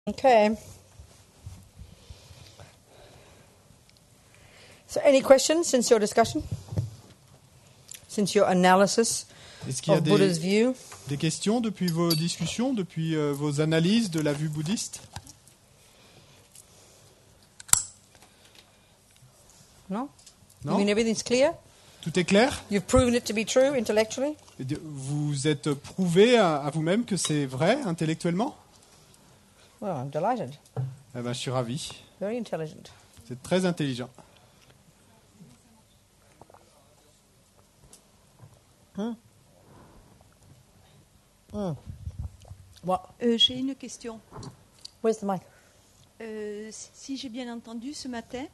Okay. So any questions since your discussion? Since your analysis Est-ce qu'il y a of Buddha's view? des questions depuis vos discussions, depuis vos analyses de la vue bouddhiste? No? Non? You mean everything's clear? Tout est clair? You've proven it to be true intellectually? Vous êtes prouvé à vous-même que c'est vrai intellectuellement? Well, I'm delighted. Eh ben, je suis ravi. Very intelligent. C'est très intelligent. What? J'ai une question. Where's the mic? Si j'ai bien entendu ce matin,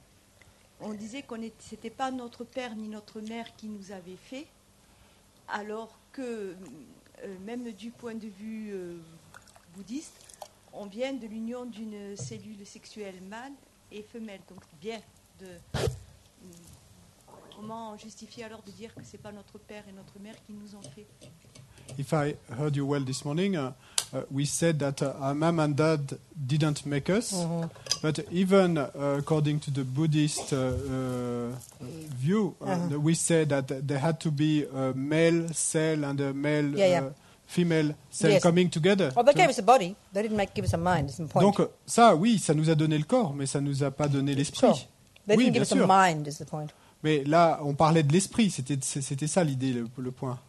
on disait que c'était pas notre père ni notre mère qui nous avait fait, alors que même du point de vue bouddhiste, on vient de l'union d'une cellule sexuelle mâle et femelle. Donc bien de comment justifier alors de dire que c'est pas notre père et notre mère qui nous ont fait? If I heard you well this morning, we said that our mom and dad didn't make us, but even according to the Buddhist view, we said that there had to be a male cell and a male female cell coming together. Oh, they gave us a body. They didn't give us a mind. Is the point. Donc ça, oui, ça nous a donné le corps, mais ça nous a pas donné l'esprit. Sure. They Oui, didn't bien give us sûr. a mind. Is the point. Mais là, on parlait de l'esprit, c'était ça l'idée, le point.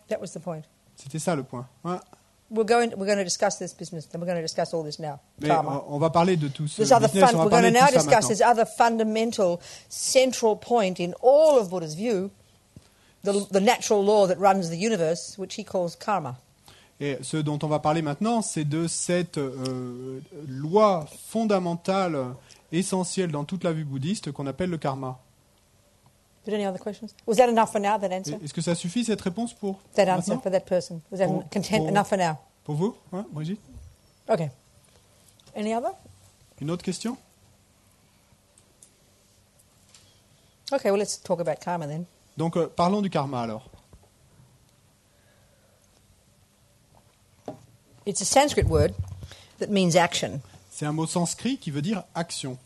That was the point. C'était ça le point. Ouais. We're going to discuss this business. Then we're going to discuss all this now. Mais Karma. on va parler de tout ce This other business, on va we're going parler to de now tout ça discuss maintenant. this other fundamental, central point in all of Buddha's view, the natural law that runs the universe, which he calls karma. Et ce dont on va parler maintenant, c'est de cette loi fondamentale, essentielle dans toute la vue bouddhiste qu'on appelle le karma. But any other questions? Was that enough for now, that answer? Est-ce que ça suffit cette réponse pour That answer maintenant? for that person? Was that Pour- enough for now? Pour vous, ouais, Brigitte? Okay. Any other? Une autre question? Okay, well, let's talk about karma then. Donc parlons du karma alors. It's a Sanskrit word that means action. C'est un mot sanskrit qui veut dire action.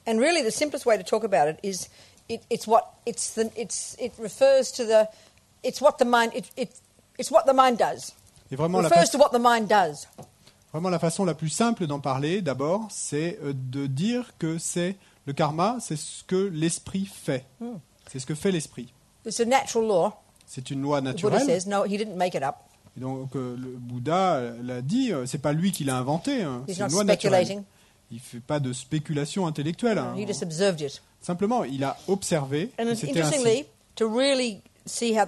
And really, the simplest way to talk about it is it refers to it's what the mind does. Et vraiment It la, refers to what the mind does. vraiment la façon la plus simple d'en parler, d'abord, c'est de dire que c'est le karma, c'est ce que l'esprit fait. C'est ce que fait l'esprit. It's a natural law. C'est une loi The Buddha naturelle. says, no, he didn't make it up. Et donc le Bouddha l'a dit, c'est pas lui qui l'a inventé, hein, He's c'est une not loi naturelle. speculating. Il fait pas de spéculation intellectuelle. Hein. He just observed it. Simplement, il a observé And que c'était ainsi. interestingly, to really see how,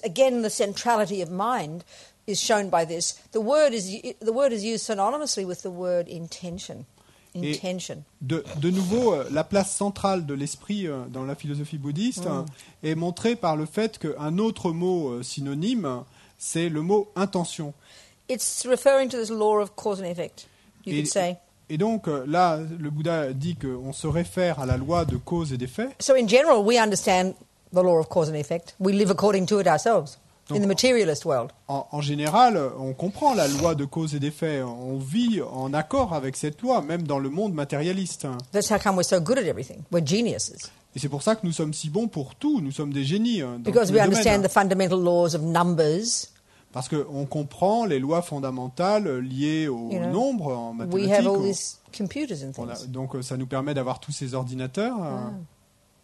again, the centrality of mind is shown by this. The word is used synonymously with the word intention. Intention. De nouveau, la place centrale de l'esprit dans la philosophie bouddhiste est montrée par le fait qu'un autre mot synonyme, c'est le mot intention. It's referring to this law of cause and effect, you could say. Et donc là, le Bouddha dit qu'on se réfère à la loi de cause et d'effet. So in general, we understand the law of cause and effect. We live according to it ourselves in the materialist world. En général, on comprend la loi de cause et d'effet. On vit en accord avec cette loi, même dans le monde matérialiste. That's how come we're so good at everything. We're geniuses. Et c'est pour ça que nous sommes si bons pour tout. Nous sommes des génies dans Because tous we les understand domaines. the fundamental laws of numbers. Parce qu'on comprend les lois fondamentales liées au You know, nombre en We have all mathématiques. these computers and things. Donc ça nous permet d'avoir tous ces ordinateurs.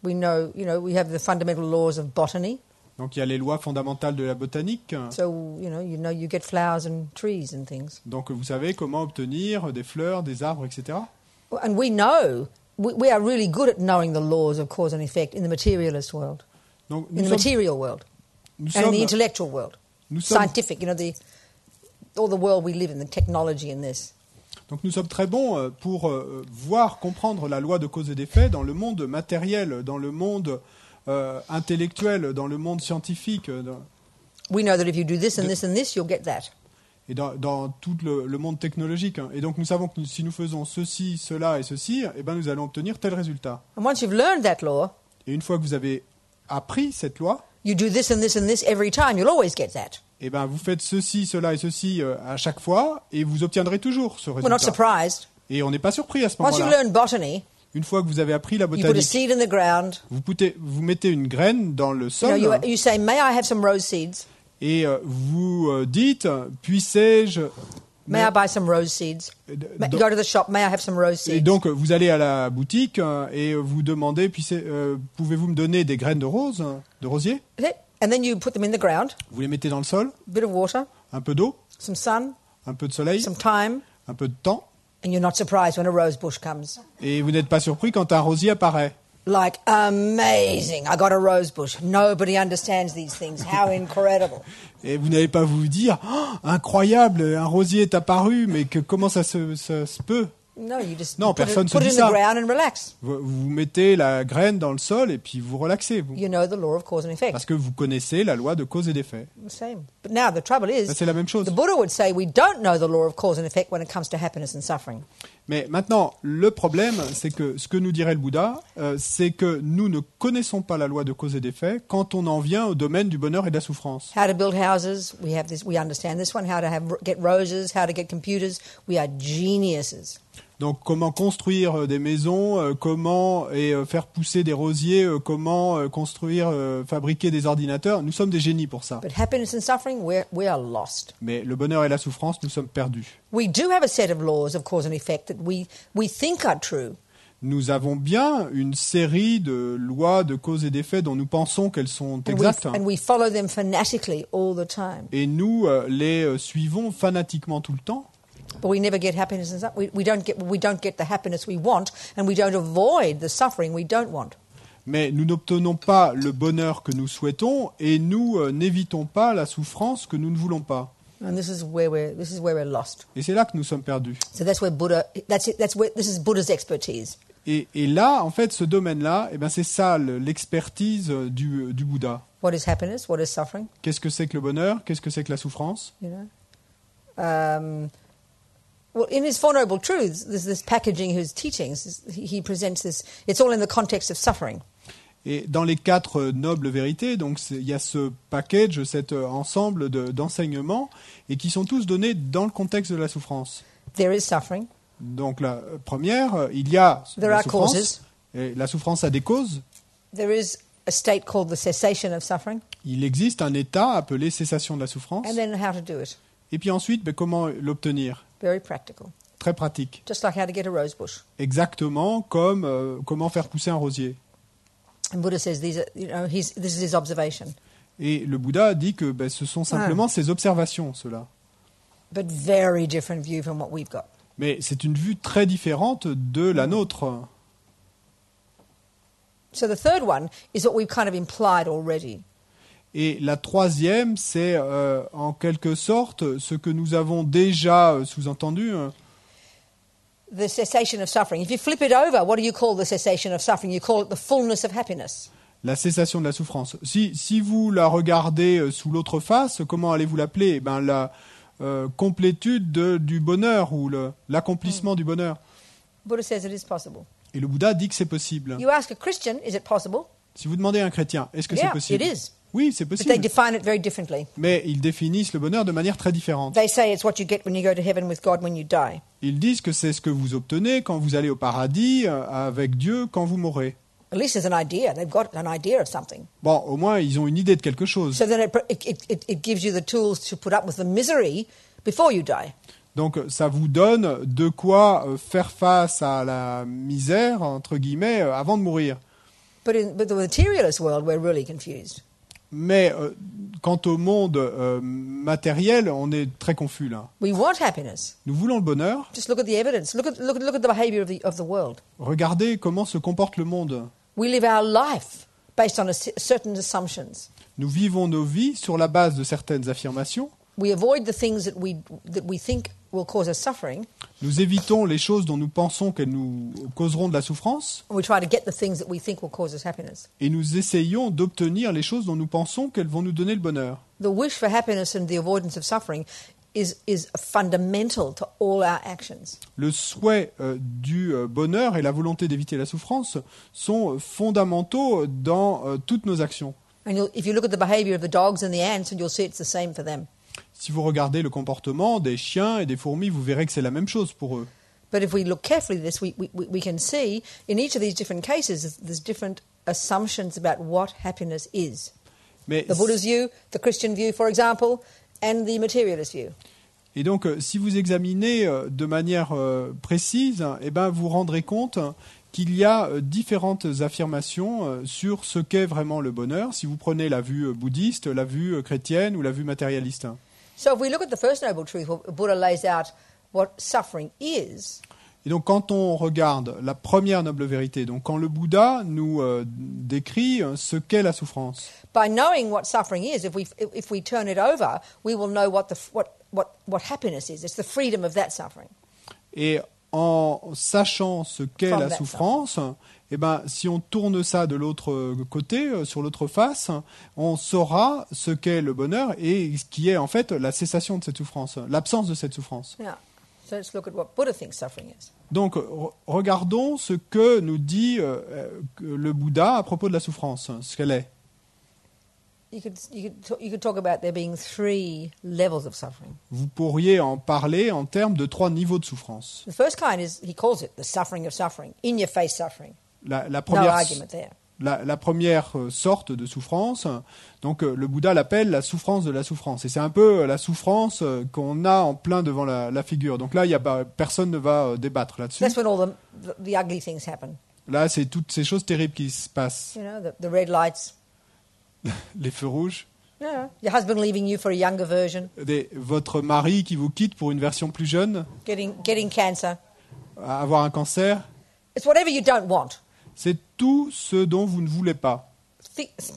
We know, we have the fundamental laws of botany. Donc il y a les lois fondamentales de la botanique. So, you get flowers and trees and things. Donc vous savez comment obtenir des fleurs, des arbres, etc. And we know, we are really good at knowing the laws of cause and effect in the materialist world, Donc in the material world, nous and in the sommes, intellectual world, nous sommes, scientific, all the world we live in, the technology in this. donc nous sommes très bons pour voir, comprendre la loi de cause et d'effet dans le monde matériel, dans le monde intellectuel, dans le monde scientifique, We know that if you do this and this and this, you'll get that. et dans tout le monde technologique. Et donc nous savons que si nous faisons ceci, cela et ceci, eh ben, nous allons obtenir tel résultat. And once you've learned that law, Et une fois que vous avez appris cette loi, you do this and this and this every time, you'll always get that. eh ben, vous faites ceci, cela et ceci à chaque fois, et vous obtiendrez toujours ce We're not résultat. surprised. Et on n'est pas surpris à ce Once you moment-là. learn botany, Une fois que vous avez appris la you put a botanique, seed in the ground. vous mettez une graine dans le You know, sol you say, "May I have some rose seeds? et vous dites, puissais-je... May I buy some rose seeds? Donc- Go to the shop. May I have some rose Et seeds?" donc, vous allez à la boutique et vous demandez, pouvez-vous me donner des graines de rose, de rosier? And then you put them in the ground. Vous les mettez dans le sol, A bit of water, un peu d'eau, some sun, un peu de soleil, some time, un peu de temps, and you're not surprised when a rose bush comes. et vous n'êtes pas surpris quand un rosier apparaît. Like, amazing, I got a rose bush. Nobody understands these things. How incredible. Et vous n'allez pas vous dire, oh, incroyable, un rosier est apparu, mais comment ça se peut? No, you just Non, put it, personne se put dit it in ça. the ground and relax. Vous mettez la graine dans le sol et puis vous relaxez, vous. You know the law of cause and effect. Parce que vous connaissez la loi de cause et d'effet. The same. But now the trouble is, Ben, c'est la même chose. the Buddha would say we don't know the law of cause and effect when it comes to happiness and suffering. Mais maintenant, le problème, c'est que ce que nous dirait le Bouddha, c'est que nous ne connaissons pas la loi de cause et d'effet quand on en vient au domaine du bonheur et de la souffrance. How to build houses, we understand this one. How to get roses, how to get computers, we are geniuses. Donc, comment construire des maisons, comment faire pousser des rosiers, comment fabriquer des ordinateurs. Nous sommes des génies pour ça. But happiness and suffering, we are lost. Mais le bonheur et la souffrance, nous sommes perdus. We do have a set of laws of cause and effect that we think are true. Nous avons bien une série de lois de cause et d'effet dont nous pensons qu'elles sont exactes. And we follow them fanatically all the time. Et nous les suivons fanatiquement tout le temps. But we never get happiness and suffering. We don't get the happiness we want, and we don't avoid the suffering we don't want. Mais nous n'obtenons pas le bonheur que nous souhaitons et nous n'évitons pas la souffrance que nous ne voulons pas. And this is where we're lost. Et c'est là que nous sommes perdus. So that's where Buddha. That's it. This is Buddha's expertise. Et là, en fait, ce domaine-là, eh ben, c'est ça l'expertise du Bouddha. What is happiness? What is suffering? Qu'est-ce que c'est que le bonheur? Qu'est-ce que c'est que la souffrance? You know. Well, in his Four Noble Truths, there's this packaging his teachings. He presents this. It's all in the context of suffering. Et dans les 4 nobles vérités, donc il y a ce package, cet ensemble d'enseignements, et qui sont tous donnés dans le contexte de la souffrance. There is suffering. Donc la première, il y a There la are souffrance. causes. Et la souffrance a des causes. There is a state called the cessation of suffering, Il existe un état appelé cessation de la souffrance. and then how to do it. Et puis ensuite, comment l'obtenir? Very practical. Très pratique. Just like how to get a rose bush. Exactement comme comment faire pousser un rosier. And Buddha says these are, this is his observation. Et le Bouddha dit que ce sont simplement ses observations, cela. But very different view from what we've got. Mais c'est une vue très différente de la nôtre. So the third one is what we've kind of implied already. Et la troisième, c'est en quelque sorte ce que nous avons déjà sous-entendu. The cessation of suffering. If you flip it over, what do you call the cessation of suffering? You call it the fullness of happiness. La cessation de la souffrance. Si vous la regardez sous l'autre face, comment allez-vous l'appeler? La complétude du bonheur ou l'accomplissement du bonheur. Buddha says it is possible. Et le Bouddha dit que c'est possible. You ask a Christian, is it possible? Si vous demandez à un chrétien, est-ce que Yeah, c'est possible? it is. Oui, c'est But they possible. define it very differently. Mais ils définissent le bonheur de manière très différente. They say it's what you get when you go to heaven with God when you die. Ils disent que c'est ce que vous obtenez quand vous allez au paradis avec Dieu quand vous mourrez. At least there's an idea. They've got an idea of something. Bon, au moins, ils ont une idée de quelque chose. So then it gives you the tools to put up with the misery before you die. Donc, ça vous donne de quoi faire face à la misère, entre guillemets, avant de mourir. But in the materialist world, we're really confused. Mais quant au monde matériel, on est très confus là. We want happiness. Nous voulons le bonheur. Just look at the evidence. Look at the behavior of the world. Regardez comment se comporte le monde. We live our life based on certain assumptions. Nous vivons nos vies sur la base de certaines affirmations. We avoid the things that we think will cause us suffering. Nous évitons les choses dont nous pensons qu'elles nous causeront de la souffrance. And we try to get the things that we think will cause us happiness. Et nous essayons d'obtenir les choses dont nous pensons qu'elles vont nous donner le bonheur. The wish for happiness and the avoidance of suffering is fundamental to all our actions. Le souhait du bonheur et la volonté d'éviter la souffrance sont fondamentaux dans toutes nos actions. And if you look at the behaviour of the dogs and the ants, and you'll see it's the same for them. Si vous regardez le comportement des chiens et des fourmis, vous verrez que c'est la même chose pour eux. But if we look carefully at this, we can see in each of these different cases there's different assumptions about what happiness is. Mais The Buddha's view, the Christian view, for example, and the materialist view. Et donc, si vous examinez de manière précise, eh ben, vous rendrez compte qu'il y a différentes affirmations sur ce qu'est vraiment le bonheur, si vous prenez la vue bouddhiste, la vue chrétienne ou la vue matérialiste. So if we look at the first noble truth, Buddha lays out what suffering is. Et donc, quand on regarde la première noble vérité, donc quand le Bouddha nous décrit ce qu'est la souffrance, By knowing what suffering is, if we turn it over, we will know what happiness is. It's the freedom of that suffering. et en sachant ce qu'est From la that souffrance, eh ben, si on tourne ça de l'autre côté, sur l'autre face, on saura ce qu'est le bonheur et ce qui est en fait la cessation de cette souffrance, l'absence de cette souffrance. Yeah. So let's look at what Buddha thinks suffering is. Donc, regardons ce que nous dit le Bouddha à propos de la souffrance, ce qu'elle est. You could talk about there being 3 levels of suffering. Vous pourriez en parler en termes de 3 niveaux de souffrance. The first kind is, he calls it the suffering of suffering, in-your-face suffering. La No première, argument there. la première sorte de souffrance, donc le Bouddha l'appelle la souffrance de la souffrance. Et c'est un peu la souffrance qu'on a en plein devant la figure. Donc là, personne ne va débattre là-dessus. That's when all the ugly things happen. Là, c'est toutes ces choses terribles qui se passent. You know, the red lights. Les feux rouges, Yeah. Your husband leaving you for a younger version, votre mari qui vous quitte pour une version plus jeune, getting cancer. avoir un cancer. It's whatever you don't want. C'est tout ce dont vous ne voulez pas.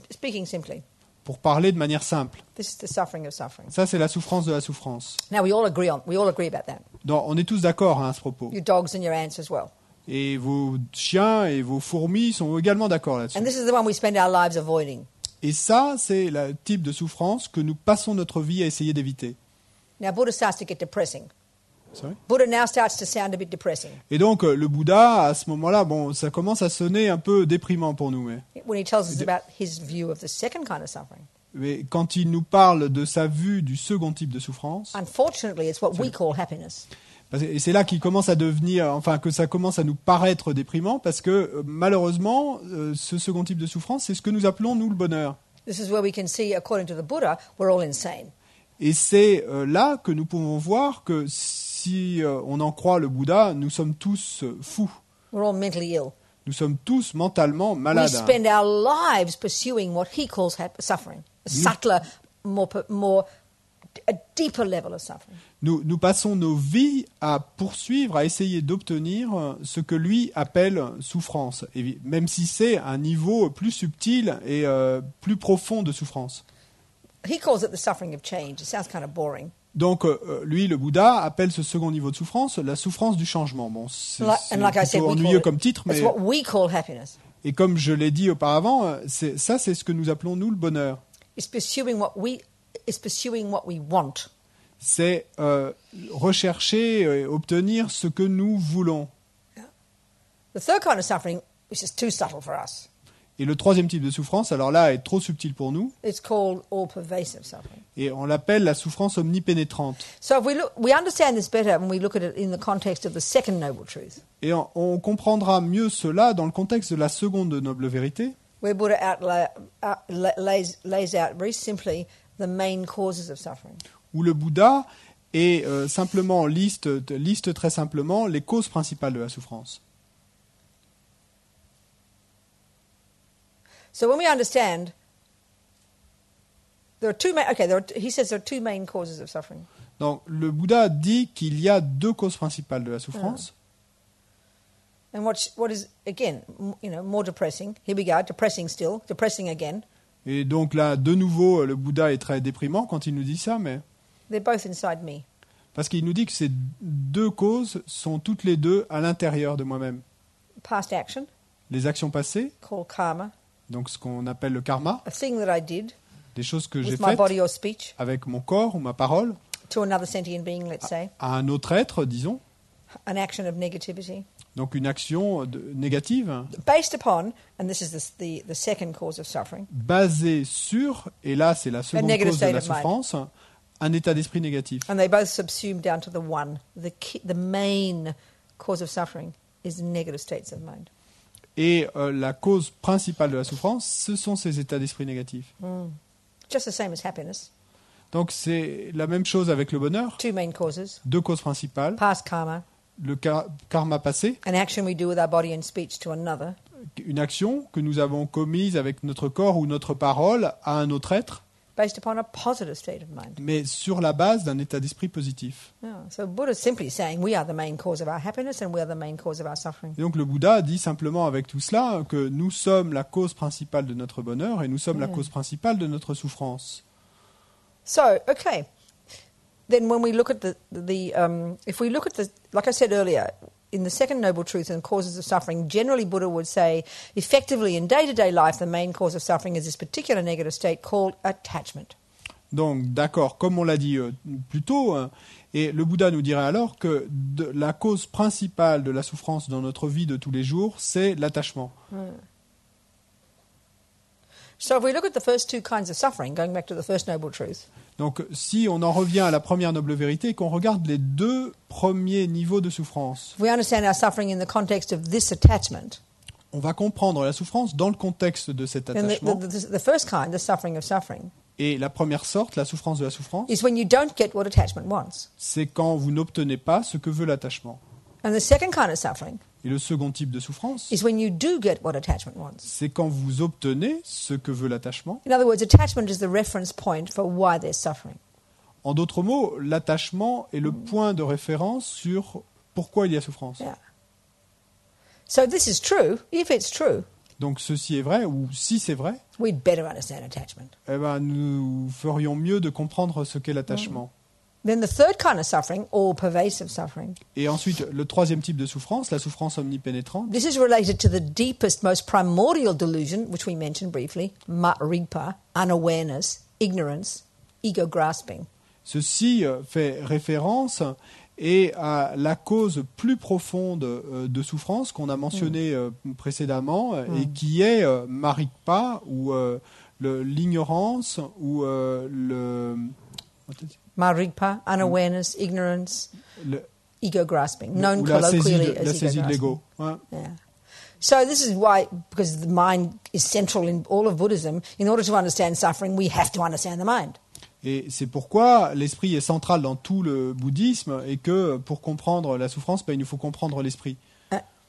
Speaking simply, Pour parler de manière simple. this is the suffering of suffering. Ça, c'est la souffrance de la souffrance. Now we all agree about that. Donc, on est tous d'accord à ce propos. Your dogs and your ants as well. Et vos chiens et vos fourmis sont également d'accord là-dessus. And this is the one we spend our lives avoiding. Et ça, c'est le type de souffrance que nous passons notre vie à essayer d'éviter. Now Buddha starts to get depressing. Sorry. Buddha now starts to sound a bit depressing Et donc, le Bouddha, à ce moment-là, bon, ça commence à sonner un peu déprimant pour nous. when he tells us about his view of the second kind of suffering. Mais quand il nous parle de sa vue du second type de souffrance, Unfortunately, it's what we call happiness. et c'est là qu'il commence à devenir, enfin que ça commence à nous paraître déprimant, parce que malheureusement, ce second type de souffrance, c'est ce que nous appelons, nous, le bonheur. This is where we can see, according to the Buddha, we're all insane. Et c'est là que nous pouvons voir que si on en croit le Bouddha, nous sommes tous fous. We're all mentally ill. Nous sommes tous mentalement We malades. spend our lives pursuing what he calls suffering, a subtler, a deeper level of suffering. Nous passons nos vies à poursuivre, à essayer d'obtenir ce que lui appelle souffrance, et même si c'est un niveau plus subtil et plus profond de souffrance. He calls it the suffering of change. It sounds kind of boring. Donc, lui, le Bouddha, appelle ce second niveau de souffrance la souffrance du changement. Bon, c'est And like I said, plutôt we call ennuyeux it, comme titre, it's mais what we call happiness. et comme je l'ai dit auparavant, c'est ce que nous appelons, nous, le bonheur. It's pursuing what we want. C'est rechercher et obtenir ce que nous voulons. The third kind of suffering, which is too subtle for us, Et le troisième type de souffrance, alors là, est trop subtil pour nous, it's called all-pervasive suffering. et on l'appelle la souffrance omnipénétrante. So if we understand this better when we look at it in the context of the second noble truth, Et on comprendra mieux cela dans le contexte de la seconde noble vérité, where Buddha lays out very simply the main causes of suffering. où le Bouddha simplement liste très simplement les causes principales de la souffrance. So when we understand, there are two main, he says there are two main causes of suffering. Donc le Bouddha dit qu'il y a deux causes principales de la souffrance. And what is, again, more depressing, here we go, depressing again, Et donc là, de nouveau, le Bouddha est très déprimant quand il nous dit ça, mais they're both inside me. parce qu'il nous dit que ces deux causes sont toutes les deux à l'intérieur de moi-même. Past action, Les actions passées, called karma, donc ce qu'on appelle le karma, a thing that I did des choses que j'ai with my faites body or speech avec mon corps ou ma parole, to another sentient being, let's say, à un autre être, disons, an action of negativity, Donc une action négative based upon, and this is the second cause of suffering, basée sur, et là c'est la seconde negative cause de la state of mind. souffrance, un état d'esprit négatif. and they both subsume down to the one. The main cause of suffering is negative states of mind. Et la cause principale de la souffrance, ce sont ces états d'esprit négatifs. Just the same as happiness. Donc c'est la même chose avec le bonheur. Two main causes: Deux causes principales. past karma, Le karma passé, an action we do with our body and speech to another, une action que nous avons commise avec notre corps ou notre parole à un autre être, based upon a positive state of mind. mais sur la base d'un état d'esprit positif. So Buddha is simply saying we are the main cause of our happiness and we are the main cause of our suffering. Et donc le Bouddha dit simplement avec tout cela que nous sommes la cause principale de notre bonheur et nous sommes la cause principale de notre souffrance. So, okay. Then when we look at if we look at like I said earlier, in the second noble truth and causes of suffering, generally Buddha would say, effectively in day-to-day life, the main cause of suffering is this particular negative state called attachment. Donc d'accord, comme on l'a dit plus tôt, et le Bouddha nous dirait alors que la cause principale de la souffrance dans notre vie de tous les jours, c'est l'attachement. So if we look at the first two kinds of suffering, going back to the first noble truth, Donc si on en revient à la première noble vérité et qu'on regarde les deux premiers niveaux de souffrance, if we understand our suffering in the context of this attachment, on va comprendre la souffrance dans le contexte de cet then attachement. the first kind, the suffering of suffering, Et la première sorte, la souffrance de la souffrance, is when you don't get what attachment wants. c'est quand vous n'obtenez pas ce que veut l'attachement. And the second kind of suffering Et le second type de souffrance, is when you do get what attachment wants. c'est quand vous obtenez ce que veut l'attachement. In other words, attachment is the reference point for why there's suffering. En d'autres mots, l'attachement est le point de référence sur pourquoi il y a souffrance. Yeah. So this is true. If it's true, Donc ceci est vrai, ou si c'est vrai, we'd better understand attachment. eh ben, nous ferions mieux de comprendre ce qu'est l'attachement. Then the third kind of suffering, all-pervasive suffering, Et ensuite, le troisième type de souffrance, la souffrance omnipénétrante, this is related to the deepest, most primordial delusion, which we mentioned briefly, marigpa, unawareness, ignorance, ego-grasping. ceci fait référence et à la cause plus profonde de souffrance qu'on a mentionnée précédemment et qui est marikpa ou l'ignorance ou Marigpa, unawareness, ignorance, ego-grasping, known ou la colloquially la as saisie de ego-grasping. l'ego. Ouais. Yeah. So this is why, because the mind is central in all of Buddhism, in order to understand suffering, we have to understand the mind. Et c'est pourquoi l'esprit est central dans tout le bouddhisme et que pour comprendre la souffrance, il nous faut comprendre l'esprit.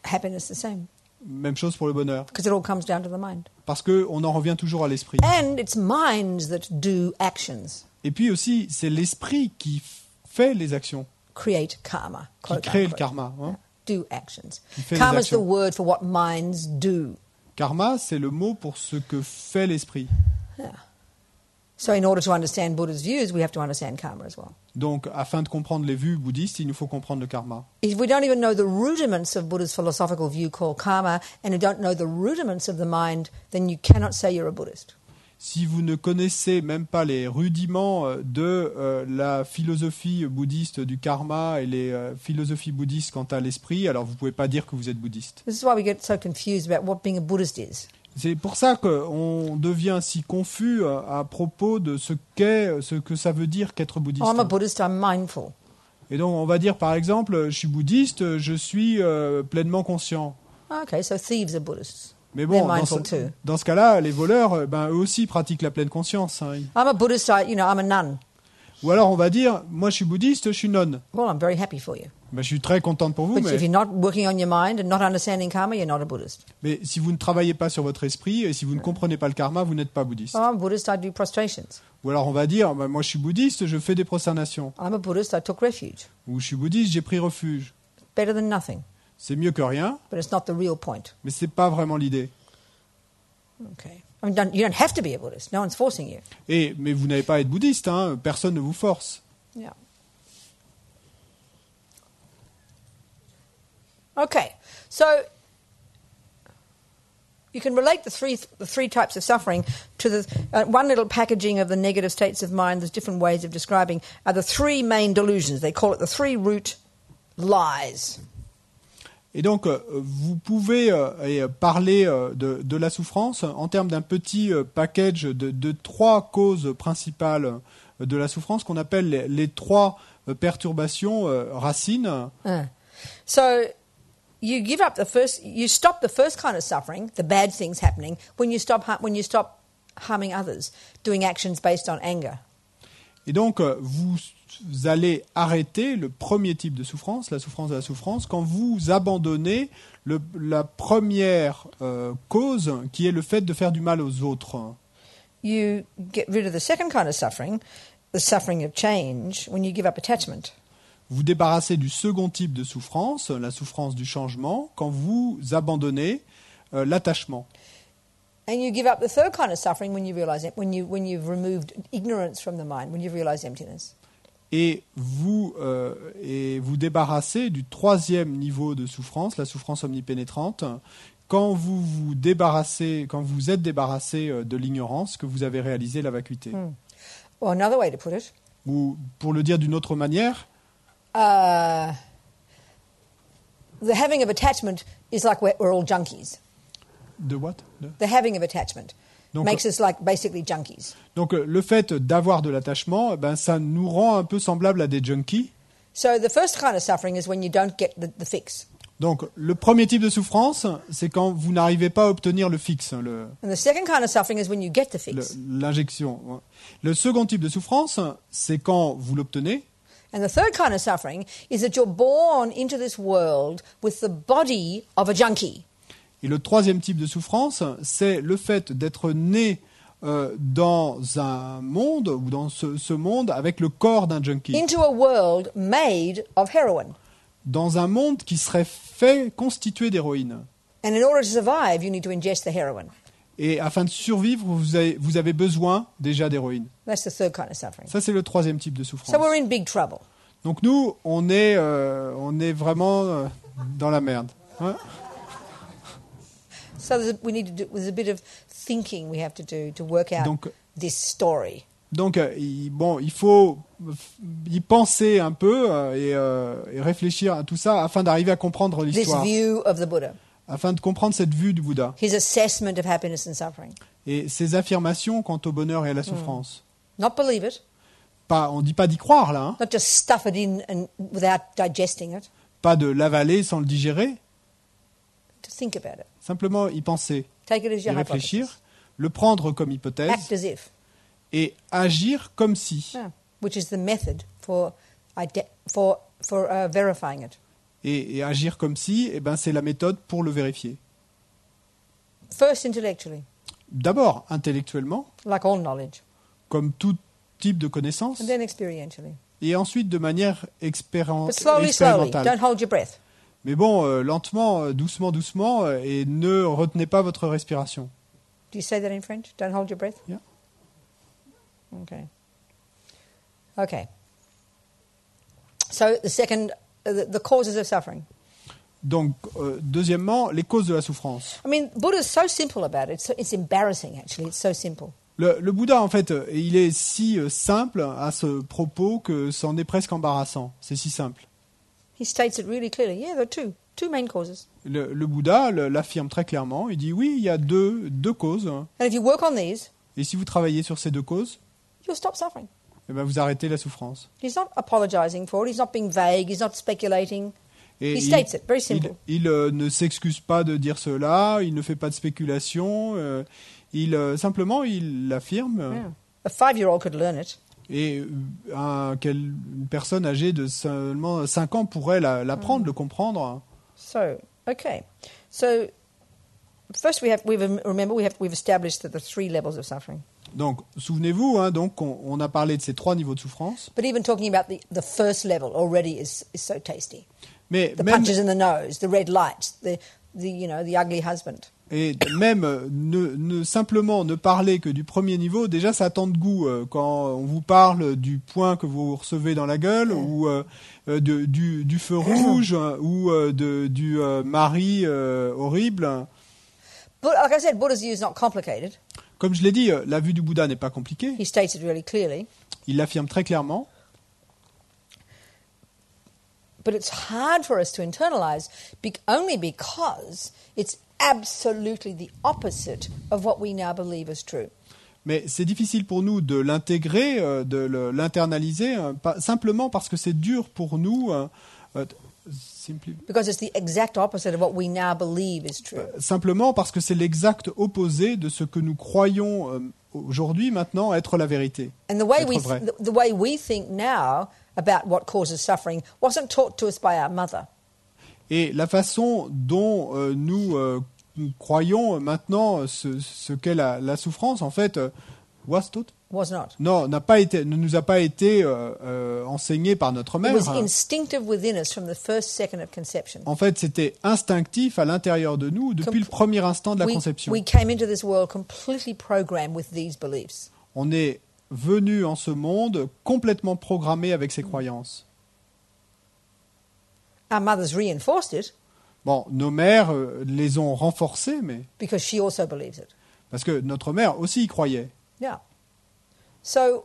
Happiness the same, Même chose pour le bonheur. because it all comes down to the mind. Parce qu'on en revient toujours à l'esprit. And it's minds that do actions, Et puis aussi, c'est l'esprit qui fait les actions, create karma, qui quote crée le unquote. karma. Hein. Do actions. Qui fait les Karma is the actions. word for what minds do. Karma, c'est le mot pour ce que fait l'esprit. So in order to understand Buddha's views, we have to understand karma as well. Donc, afin de comprendre les vues bouddhistes, il nous faut comprendre le karma. If we don't even know the rudiments of Buddha's philosophical view called karma, and you don't know the rudiments of the mind, then you cannot say you're a Buddhist. Si vous ne connaissez même pas les rudiments de la philosophie bouddhiste du karma et les philosophies bouddhistes quant à l'esprit, alors vous ne pouvez pas dire que vous êtes bouddhiste. This is why we get so confused about what being a Buddhist is. C'est pour ça qu'on devient si confus à propos de ce que ça veut dire qu'être bouddhiste. Oh, I'm a Buddhist, I'm mindful. Et donc on va dire par exemple, je suis bouddhiste, je suis pleinement conscient. Okay, so thieves are Buddhists. Mais They're bon, mindful too. dans ce cas-là, les voleurs, eux aussi pratiquent la pleine conscience. Hein. I'm a Buddhist, I'm a nun. Ou alors on va dire, moi je suis bouddhiste, je suis nonne. Well, I'm very happy for you. Je suis très contente pour vous, But if you're not working on your mind and not understanding karma, you're not a Buddhist. mais si vous ne travaillez pas sur votre esprit et si vous ne comprenez pas le karma, vous n'êtes pas bouddhiste. Oh, I'm a Buddhist, I do prostrations. Ou alors on va dire, moi je suis bouddhiste, je fais des prosternations. I'm a Buddhist, I took refuge. Ou je suis bouddhiste, j'ai pris refuge. Better than nothing, C'est mieux que rien, but it's not the real point. mais c'est pas vraiment l'idée. Okay. I mean, you don't have to be a Buddhist. No one's forcing you. Mais vous n'avez pas à être bouddhiste, hein, personne ne vous force. Yeah. Okay, so you can relate the three types of suffering to the one little packaging of the negative states of mind. There's different ways of describing are the three main delusions. They call it the three root lies. Et donc, vous pouvez parler de la souffrance en termes d'un petit package de 3 causes principales de la souffrance qu'on appelle les 3 perturbations racines. So you give up you stop the first kind of suffering, the bad things happening, when you stop harming others, doing actions based on anger. Et donc, vous allez arrêter le premier type de souffrance, la souffrance de la souffrance, quand vous abandonnez la première cause, qui est le fait de faire du mal aux autres. You get rid of the second kind of suffering, the suffering of change, when you give up attachment. Vous débarrassez du second type de souffrance, la souffrance du changement, quand vous abandonnez l'attachement. And you give up the third kind of suffering when you realize it, when you've removed ignorance from the mind, when you've realized emptiness. Et vous débarrassez du troisième niveau de souffrance, la souffrance omnipénétrante, quand vous êtes débarrassé de l'ignorance, que vous avez réalisé la vacuité. Or another way to put it, Ou, pour le dire d'une autre manière, the having of attachment is like we're all junkies. de what? The having of attachment Donc, makes us like basically junkies. Donc le fait d'avoir de l'attachement, ça nous rend un peu semblables à des junkies. So the first kind of suffering is when you don't get the fix. Donc le premier type de souffrance, c'est quand vous n'arrivez pas à obtenir le fixe, And the second kind of suffering is when you get the fix. l'injection. Le second type de souffrance, c'est quand vous l'obtenez. And the third kind of suffering is that you're born into this world with the body of a junkie. Et le troisième type de souffrance, c'est le fait d'être né dans un monde, ou dans ce monde, avec le corps d'un junkie. Into a world made of heroin. Dans un monde qui serait fait constitué d'héroïne. And in order to survive, you need to ingest the heroin. Et afin de survivre, vous avez besoin déjà d'héroïne. That's the third kind of suffering. Ça, c'est le troisième type de souffrance. So we're in big trouble. Donc nous, on est vraiment dans la merde. Ouais. So there's a bit of thinking we have to do to work out Donc, this story. Donc, il faut y penser un peu et réfléchir à tout ça afin d'arriver à comprendre This l'histoire, view of the Buddha, afin de comprendre cette vue du Bouddha his assessment of happiness and suffering. et ses affirmations quant au bonheur et à la souffrance. Not believe it, On ne dit pas d'y croire, là, hein. not just stuff it in and without digesting it, Pas de l'avaler sans le digérer, to think about it. simplement y penser, Take it as y your réfléchir, hypothesis. le prendre comme Act hypothèse as if. et agir comme si. Which is the method for verifying it. Et agir comme si, c'est la méthode pour le vérifier. First intellectually, D'abord, intellectuellement, like all knowledge, comme tout type de connaissance, and then experientially. et ensuite de manière But slowly, slowly. expérimentale. Don't hold your breath. Mais bon, lentement, doucement, doucement, et ne retenez pas votre respiration. Do you say that in French? Don't hold your breath? Yeah. Okay. So the second, the causes of suffering. Donc, deuxièmement, les causes de la souffrance. I mean, Buddha's so simple about it. It's embarrassing, actually. It's so simple. Le Bouddha, en fait, il est si simple à ce propos que c'en est presque embarrassant. C'est si simple. He states it really clearly. Yeah, there are two main causes. Le Bouddha l'affirme très clairement. Il dit oui, il y a deux causes. And if you work on these, Et si vous travaillez sur ces deux causes, you'll stop suffering. vous arrêtez la souffrance. He's not apologizing for it. He's not being vague. He's not speculating. Et He states it, very simple. il ne s'excuse pas de dire cela, il ne fait pas de spéculation, simplement il l'affirme. Yeah. A 5-year-old could learn it. Et une personne âgée de seulement 5 ans pourrait l'apprendre, le comprendre. So, okay. So, first we've established that there are 3 levels of suffering. Donc, souvenez-vous, donc on a parlé de ces 3 niveaux de souffrance. But even talking about the first level already is so tasty. Mais The même, punches in the nose, the red lights, the ugly husband. et même simplement ne parler que du premier niveau, déjà ça a tant de goût quand on vous parle du poing que vous recevez dans la gueule, ou du feu rouge, ou du mari horrible. But like I said, Buddha's view is not complicated. Comme je l'ai dit, la vue du Bouddha n'est pas compliquée. He states it really clearly. Il l'affirme très clairement. But it's hard for us to internalize only because it's absolutely the opposite of what we now believe is true. Mais c'est difficile pour nous de l'intégrer, l'internaliser, simplement parce que c'est dur pour nous. Because it's the exact opposite of what we now believe is true. Simplement parce que c'est l'exact opposé de ce que nous croyons aujourd'hui, maintenant, être la vérité. And the way we think now about what causes suffering wasn't taught to us by our mother. Et la façon dont nous croyons maintenant ce qu'est la souffrance, en fait, was not. Non, ne nous a pas été enseigné par notre mère. It was instinctive within us from the first second of conception. En fait, c'était instinctif à l'intérieur de nous depuis le premier instant de la conception. We came into this world completely programmed with these beliefs. On est venu en ce monde complètement programmé avec ces croyances. Our mothers reinforced it. Bon, nos mères les ont renforcées, mais because she also believes it. Parce que notre mère aussi y croyait. Yeah. So,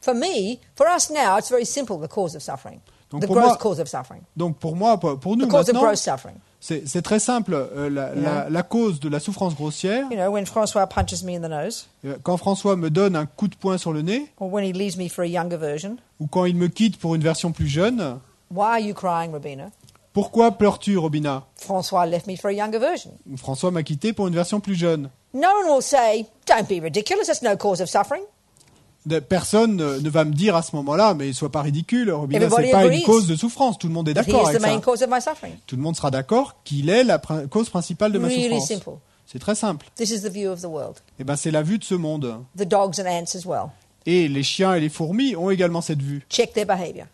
for us now, it's very simple, the cause of suffering. Donc the pour gross moi- cause of suffering. Donc pour moi, pour nous The cause of maintenant, gross suffering. c'est très simple. La cause de la souffrance grossière, You know, when Francois punches me in the nose, quand François me donne un coup de poing sur le nez, or when he leaves me for a younger version, ou quand il me quitte pour une version plus jeune, why are you crying, Robina? pourquoi pleures-tu, Robina? François left me for a younger version. François m'a quitté pour une version plus jeune. No one will say, don't be ridiculous, that's no cause of suffering. Personne ne va me dire à ce moment-là, mais sois pas ridicule, Robina, Everybody c'est pas agrees. une cause de souffrance. Tout le monde est But he d'accord is the avec main ça. cause of my suffering. Tout le monde sera d'accord qu'il est la cause principale de ma Really souffrance. simple. C'est très simple. This is the view of the world. Et ben c'est la vue de ce monde. The dogs and ants as well. Et les chiens et les fourmis ont également cette vue. Check their behavior.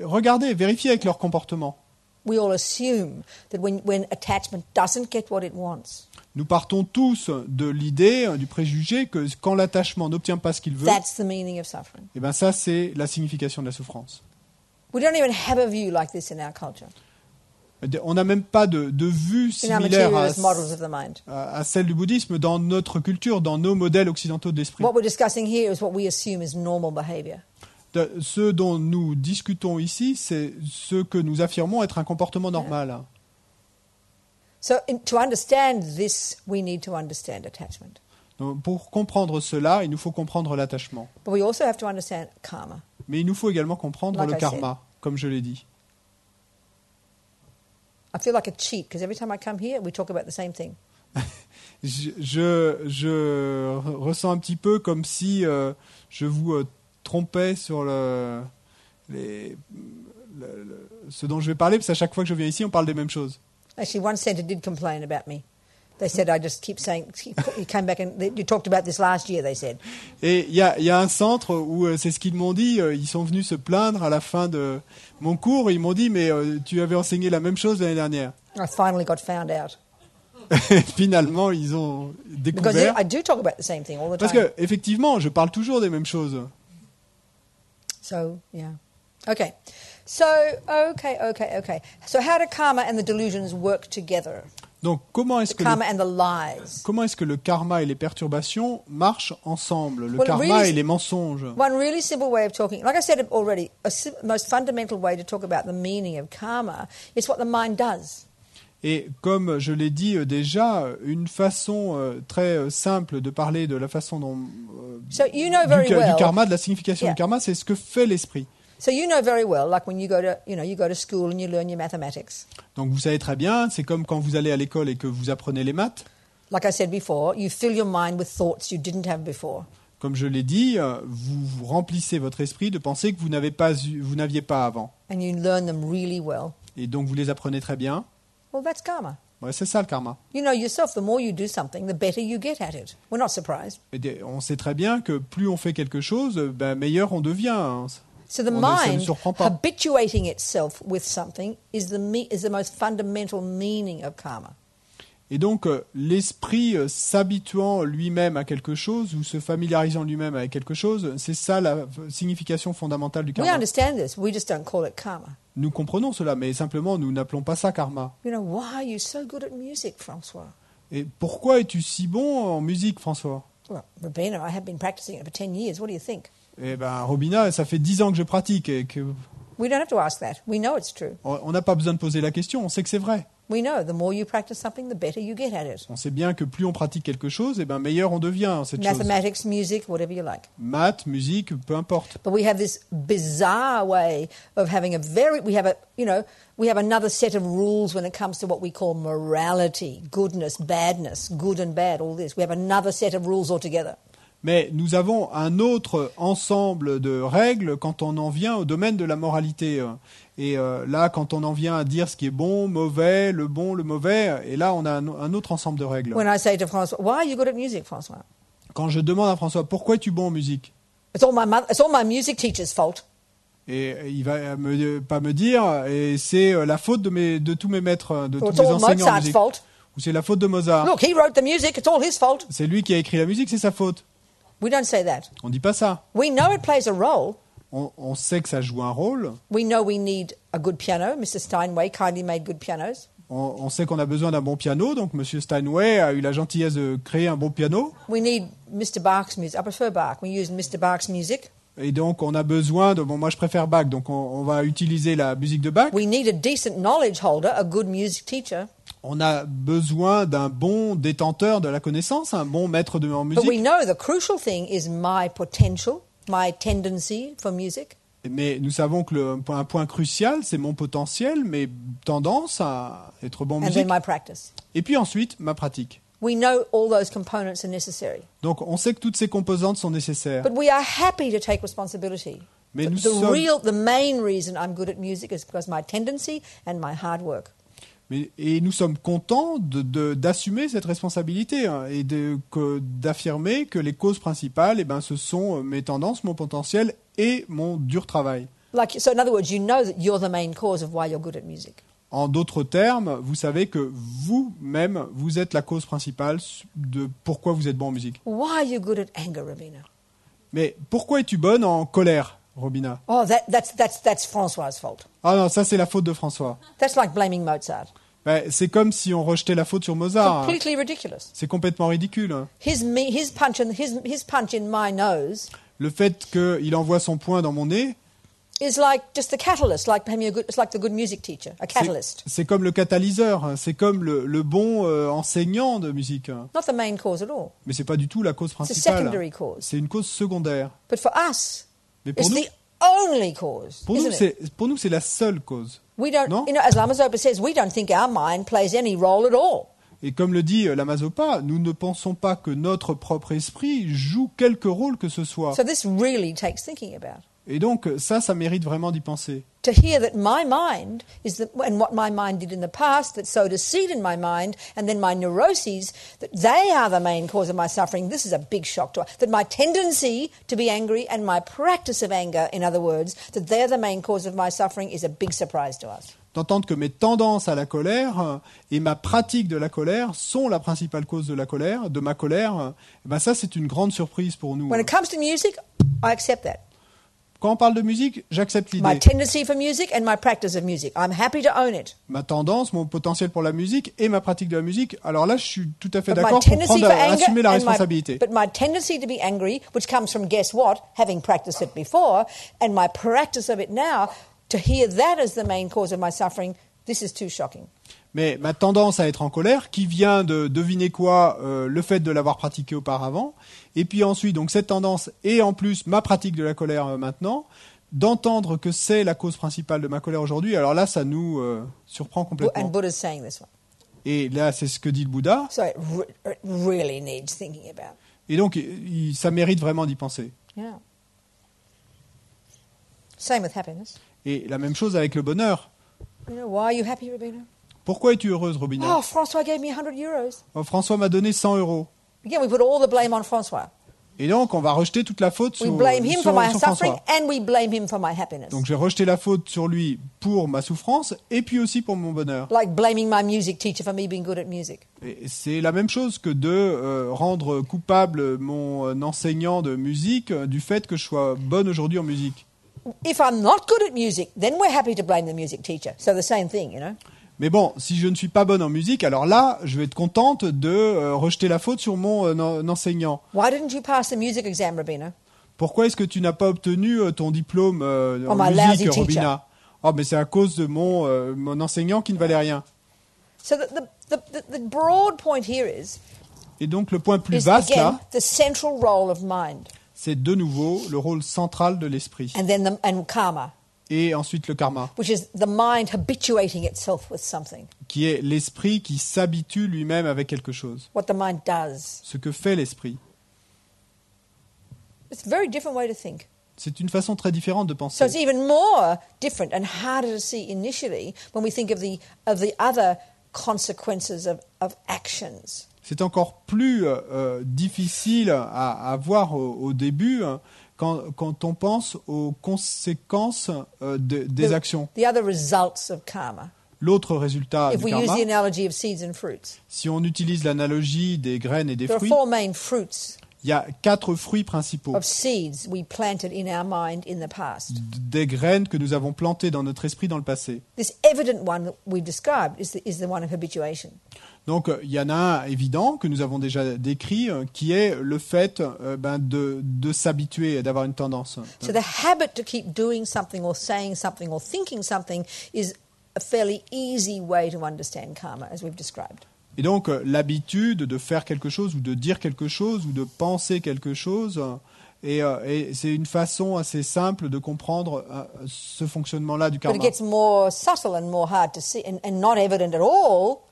Regardez, vérifiez avec leur comportement. We all assume that when attachment doesn't get what it wants, Nous partons tous de l'idée, du préjugé que quand l'attachement n'obtient pas ce qu'il veut, that's the meaning of suffering. et ben ça c'est la signification de la souffrance. We don't even have a view like this in our culture, On n'a même pas de vue in our similaire materialist models of the mind. à celle du bouddhisme dans notre culture, dans nos modèles occidentaux de l'esprit. What we're discussing here is what we assume is normal behavior. Ce dont nous discutons ici, c'est ce que nous affirmons être un comportement normal. So to understand this, we need to understand attachment. Donc, pour comprendre cela, il nous faut comprendre l'attachement. But we also have to understand karma. Mais il nous faut également comprendre Like le I karma, comme je l'ai dit. I feel like a cheat because every time I come here, we talk about the same thing. Je ressens un petit peu comme si je vous trompais sur ce dont je vais parler, parce qu'à chaque fois que je viens ici, on parle des mêmes choses. Actually, one centre did complain about me. They said I just keep saying. You came back and you talked about this last year. They said. Et il y a un centre où c'est ce qu'ils m'ont dit. Ils sont venus se plaindre à la fin de mon cours. Ils m'ont dit, mais tu avais enseigné la même chose l'année dernière. I finally got found out Finalement, ils ont because découvert. I do talk about the same thing all the Parce time. que effectivement, je parle toujours des mêmes choses. So yeah, okay. So okay. So how do karma and the delusions work together? Donc, comment est-ce The que karma and the lies. comment est-ce que le karma et les perturbations marchent ensemble? Le Well, karma really- et les mensonges. One really simple way of talking, like I said already, most fundamental way to talk about the meaning of karma is what the mind does. Et comme je l'ai dit déjà, une façon très simple de parler de la façon dont So you know very du well. karma, de la signification Yeah. du karma, c'est ce que fait l'esprit. So you know very well, like when you go to school and you learn your mathematics. Donc vous savez très bien, c'est comme quand vous allez à l'école et que vous apprenez les maths. Like I said before, you fill your mind with thoughts you didn't have before. Comme je l'ai dit, vous remplissez votre esprit de pensées que vous n'aviez pas avant. And you learn them really well. Et donc vous les apprenez très bien. Well, that's karma. Ouais, c'est ça le karma. You know yourself, the more you do something, the better you get at it. We're not surprised. Et on sait très bien que plus on fait quelque chose, meilleur on devient. Hein. So the Ça ne mind surprend pas. habituating itself with something is the most fundamental meaning of karma. Et donc l'esprit s'habituant lui-même à quelque chose ou se familiarisant lui-même avec quelque chose, c'est ça la signification fondamentale du We karma. understand this, we just don't call it karma. Nous comprenons cela, mais simplement nous n'appelons pas ça karma. You know, why are you so good at music, Francois? Et pourquoi es-tu si bon en musique, François? Well, Rabina, I have been practicing it for 10 years. What do you think? Eh ben, Robina, ça fait 10 ans que je pratique. Et We don't have to ask that. We know it's true. On n'a pas besoin de poser la question, on sait que c'est vrai. We know the more you practice something, the better you get at it. On sait bien que plus on pratique quelque chose, et ben meilleur on devient en cette chose. Mathematics, music, whatever you like. Maths, musique, peu importe. But we have this bizarre way of having we have another set of rules when it comes to what we call morality, goodness, badness, good and bad, all this. We have another set of rules altogether. Mais nous avons un autre ensemble de règles quand on en vient au domaine de la moralité. Et là, quand on en vient à dire ce qui est bon, mauvais, le bon, le mauvais, et là, on a un autre ensemble de règles. When I say to François, why are you good at music, François? Quand je demande à François, pourquoi es-tu bon en musique? It's all my music teacher's fault. Et il va pas me dire, et c'est la faute de tous mes maîtres, de tous It's mes all enseignants en Mozart's musique. fault. Ou c'est la faute de Mozart. Look, he wrote the music. It's all his fault. C'est lui qui a écrit la musique, c'est sa faute. We don't say that. On dit pas ça. We know it plays a role. On sait que ça joue un rôle. We know we need a good piano. Mr. Steinway kindly made good pianos. On sait qu'on a besoin d'un bon piano, donc M. Steinway a eu la gentillesse de créer un bon piano. We need Mr. Bach's music. I prefer Bach. We use Mr. Bach's music. Et donc on a besoin de... Bon, moi je préfère Bach, donc on va utiliser la musique de Bach. We need a decent knowledge holder, a good music teacher. On a besoin d'un bon détenteur de la connaissance, un bon maître en But we musique. know the crucial thing is my potential, my tendency for music. Mais nous savons que un point crucial, c'est mon potentiel, mes tendances à être bon en And musique. then my practice. Et puis ensuite, ma pratique. We know all those components are necessary. Donc on sait que toutes ces composantes sont nécessaires. But we are happy to take responsibility. Mais But nous the main reason I'm good at music is because my tendency and my hard work. Et nous sommes contents d'assumer cette responsabilité et d'affirmer que les causes principales, ce sont mes tendances, mon potentiel et mon dur travail. So in other words, you know that you're the main cause of why you're good at music. En d'autres termes, vous savez que vous-même, vous êtes la cause principale de pourquoi vous êtes bon en musique. Why are you good at anger, Robina? Mais pourquoi es-tu bonne en colère, Robina? Oh, that's François' fault. Ah non, ça c'est la faute de François. That's like blaming Mozart. C'est comme si on rejetait la faute sur Mozart. Completely ridiculous. C'est complètement ridicule. His punch in my nose Le fait qu'il envoie son poing dans mon nez, is like just a catalyst, it's like the good music teacher, a catalyst. c'est comme le catalyseur, c'est comme le bon enseignant de musique. Not the main cause at all. Mais c'est pas du tout la cause It's a principale. secondary cause. C'est une cause secondaire. But for us, Mais pour it's nous, the only cause, pour nous, c'est la seule cause. We don't, Non? as Lama Zopa says, we don't think our mind plays any role at all. Et comme le dit Lama Zopa, nous ne pensons pas que notre propre esprit joue quelque rôle que ce soit. So this really takes thinking about. Et donc ça mérite vraiment d'y penser. To hear that my mind and what my mind did in the past, that sowed a seed in my mind, and then my neuroses, that they are the main cause of my suffering. This is a big shock to us. That my tendency to be angry and my practice of anger, in other words, that they're the main cause of my suffering is a big surprise to us. D'entendre que mes tendances à la colère et ma pratique de la colère sont la principale cause de ma colère, ça c'est une grande surprise pour nous. When it comes to music, I accept that. Quand on parle de musique, j'accepte My l'idée. tendency for music and my practice of music. I'm happy to own it. Ma tendance, mon potentiel pour la musique et ma pratique de la musique, alors là je suis tout à fait But my d'accord pour tendency for assumer la anger responsabilité. but my tendency to be angry, which comes from guess what, having practiced it before, and my practice of it now, to hear that as the main cause of my suffering, this is too shocking. Mais ma tendance à être en colère, qui vient de deviner quoi, le fait de l'avoir pratiqué auparavant, et puis ensuite donc cette tendance et en plus ma pratique de la colère maintenant, d'entendre que c'est la cause principale de ma colère aujourd'hui, alors là ça nous surprend And complètement. Buddha's saying this one. Et là c'est ce que dit le Bouddha, So it really needs thinking about. et donc ça mérite vraiment d'y penser. Yeah. Same with happiness. Et la même chose avec le bonheur. You know, why are you happy, Robina? Pourquoi es-tu heureuse, Robina? Oh, François gave me 100 euros. Oh, François m'a donné 100 €. Again, we put all the blame on François. Et donc, on va rejeter toute la faute We sur, blame him for my sur suffering François. and we blame him for my happiness. Donc, j'ai rejeté la faute sur lui pour ma souffrance et puis aussi pour mon bonheur. Like blaming my music teacher for me being good at music. Et c'est la même chose que de rendre coupable mon enseignant de musique du fait que je sois bonne aujourd'hui en musique. If I'm not good at music, then we're happy to blame the music teacher. So the same thing, you know. Mais bon, si je ne suis pas bonne en musique, alors là, je vais être contente de rejeter la faute sur mon enseignant. Why didn't you pass the music exam, Robina? Pourquoi est-ce que tu n'as pas obtenu ton diplôme en my musique, lousy teacher. Robina? Oh, mais c'est à cause de mon enseignant qui ne valait rien. So the broad point here is Et donc le point plus is vaste again là, the central role of mind, c'est de nouveau le rôle central de l'esprit. and karma, Et ensuite le karma, which is the mind habituating itself with something. qui est l'esprit qui s'habitue lui-même avec quelque chose. What the mind does. Ce que fait l'esprit. It's a very different way to think. C'est une façon très différente de So penser. it's even more different and harder to see initially when we think of the other consequences of actions. C'est encore plus difficile à voir au début quand on pense aux conséquences des actions. The other results of karma. L'autre résultat If du we use karma, the analogy of seeds and fruits, si on utilise l'analogie des graines et des there are fruits, four main fruits il y a 4 fruits principaux. of seeds we planted in our mind in the past. Des graines que nous avons plantées dans notre esprit dans le passé. This evident one that we've described is the one of habituation. Donc il y en a un évident que nous avons déjà décrit, qui est le fait de s'habituer et d'avoir une tendance. So the habit to keep doing something or saying something or thinking something is a fairly easy way to understand karma, as we've described. Et donc l'habitude de faire quelque chose ou de dire quelque chose ou de penser quelque chose, et c'est une façon assez simple de comprendre ce fonctionnement-là du But it karma. gets more subtle and more hard to see and not evident at all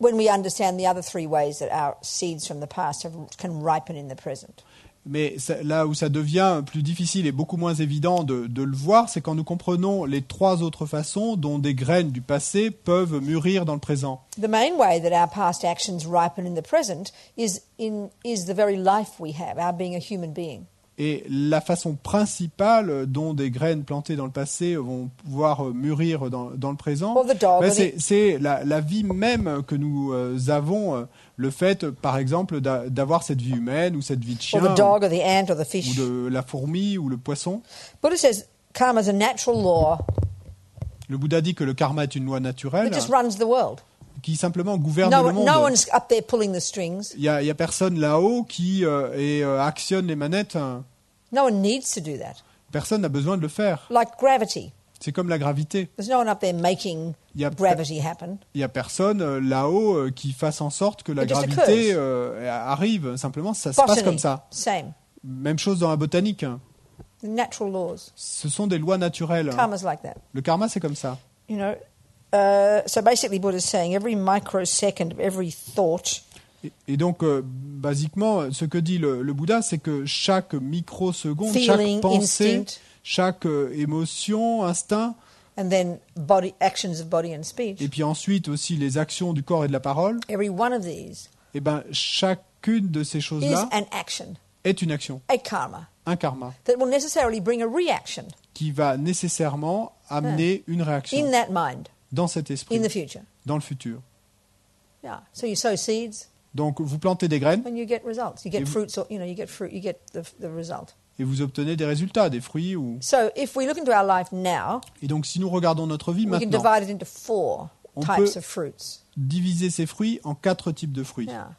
when we understand the other three ways that our seeds from the past can ripen in the present. Mais là où ça devient plus difficile et beaucoup moins évident de le voir, c'est quand nous comprenons les 3 autres façons dont des graines du passé peuvent mûrir dans le présent. The main way that our past actions ripen in the present is the very life we have, our being a human being. Et la façon principale dont des graines plantées dans le passé vont pouvoir mûrir dans le présent, Or the dog, or c'est la vie même que nous avons, le fait, par exemple, d'avoir cette vie humaine ou cette vie de Or chien, the dog or the ant or the ou fish. de la fourmi ou le poisson. Buddha says karma is a natural law Le Bouddha dit que le karma est une loi naturelle that just runs the world. qui simplement gouverne No le monde. one's up there pulling the strings. Il y a personne là-haut qui actionne les manettes. No one needs to do that. Personne n'a besoin de le faire. Like gravity. C'est comme la gravité. There's no one up there making Il y a gravity happen. Il n'y a personne là-haut qui fasse en sorte que la It just gravité arrive. Simplement, ça se passe Botany, comme ça. same. Même chose dans la botanique. The natural laws. Ce sont des lois naturelles. Karma's like that. Le karma, c'est comme ça. You know, so basically Buddha's saying every microsecond of every thought Et donc, basiquement, ce que dit le Bouddha, c'est que chaque microseconde, Feeling, chaque pensée, instinct. chaque émotion, instinct, and then actions of body and speech, et puis ensuite aussi les actions du corps et de la parole, every one of these et ben chacune de ces is choses-là an action, est une action, a karma, un karma, that will necessarily bring a reaction qui va nécessairement amener une réaction in that mind dans cet esprit, in the future. dans le futur. Yeah. So you sow seeds Donc vous plantez des graines and you get results. You get Et vous- fruits, or you get fruit. You get the result. et vous obtenez des résultats, des fruits. So if we look into our life now, Et donc si nous regardons notre vie we can maintenant, divide it into 4 On types peut- of fruits. diviser ces fruits en 4 types de fruits. Yeah.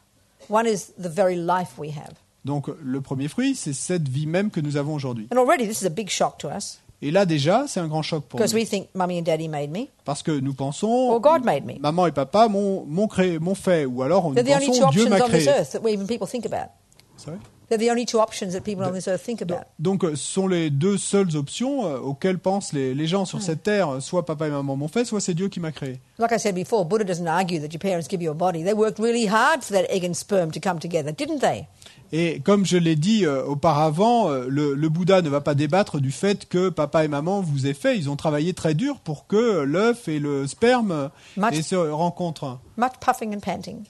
One is the very life we have. Donc le premier fruit, c'est cette vie même que nous avons aujourd'hui. And already this is a big shock to us Et là déjà, c'est un grand choc pour because nous. we think mummy and daddy made me Parce que nous pensons, or God made me. maman et papa m'ont fait, ou alors nous They're the only two pensons, Dieu options m'a on this créé. earth that even people think about. C'est vrai. They're the only two options that people on this earth think about. Donc ce sont les 2 seules options auxquelles pensent les gens sur cette terre. Soit papa et maman m'ont fait, soit c'est Dieu qui m'a créé. Like I said before, Buddha doesn't argue that your parents give you a body. They worked really hard for that egg and sperm to come together, didn't they? Et comme je l'ai dit auparavant, le Bouddha ne va pas débattre du fait que papa et maman vous aient fait. Ils ont travaillé très dur pour que l'œuf et le sperme se rencontrent. Much puffing and panting,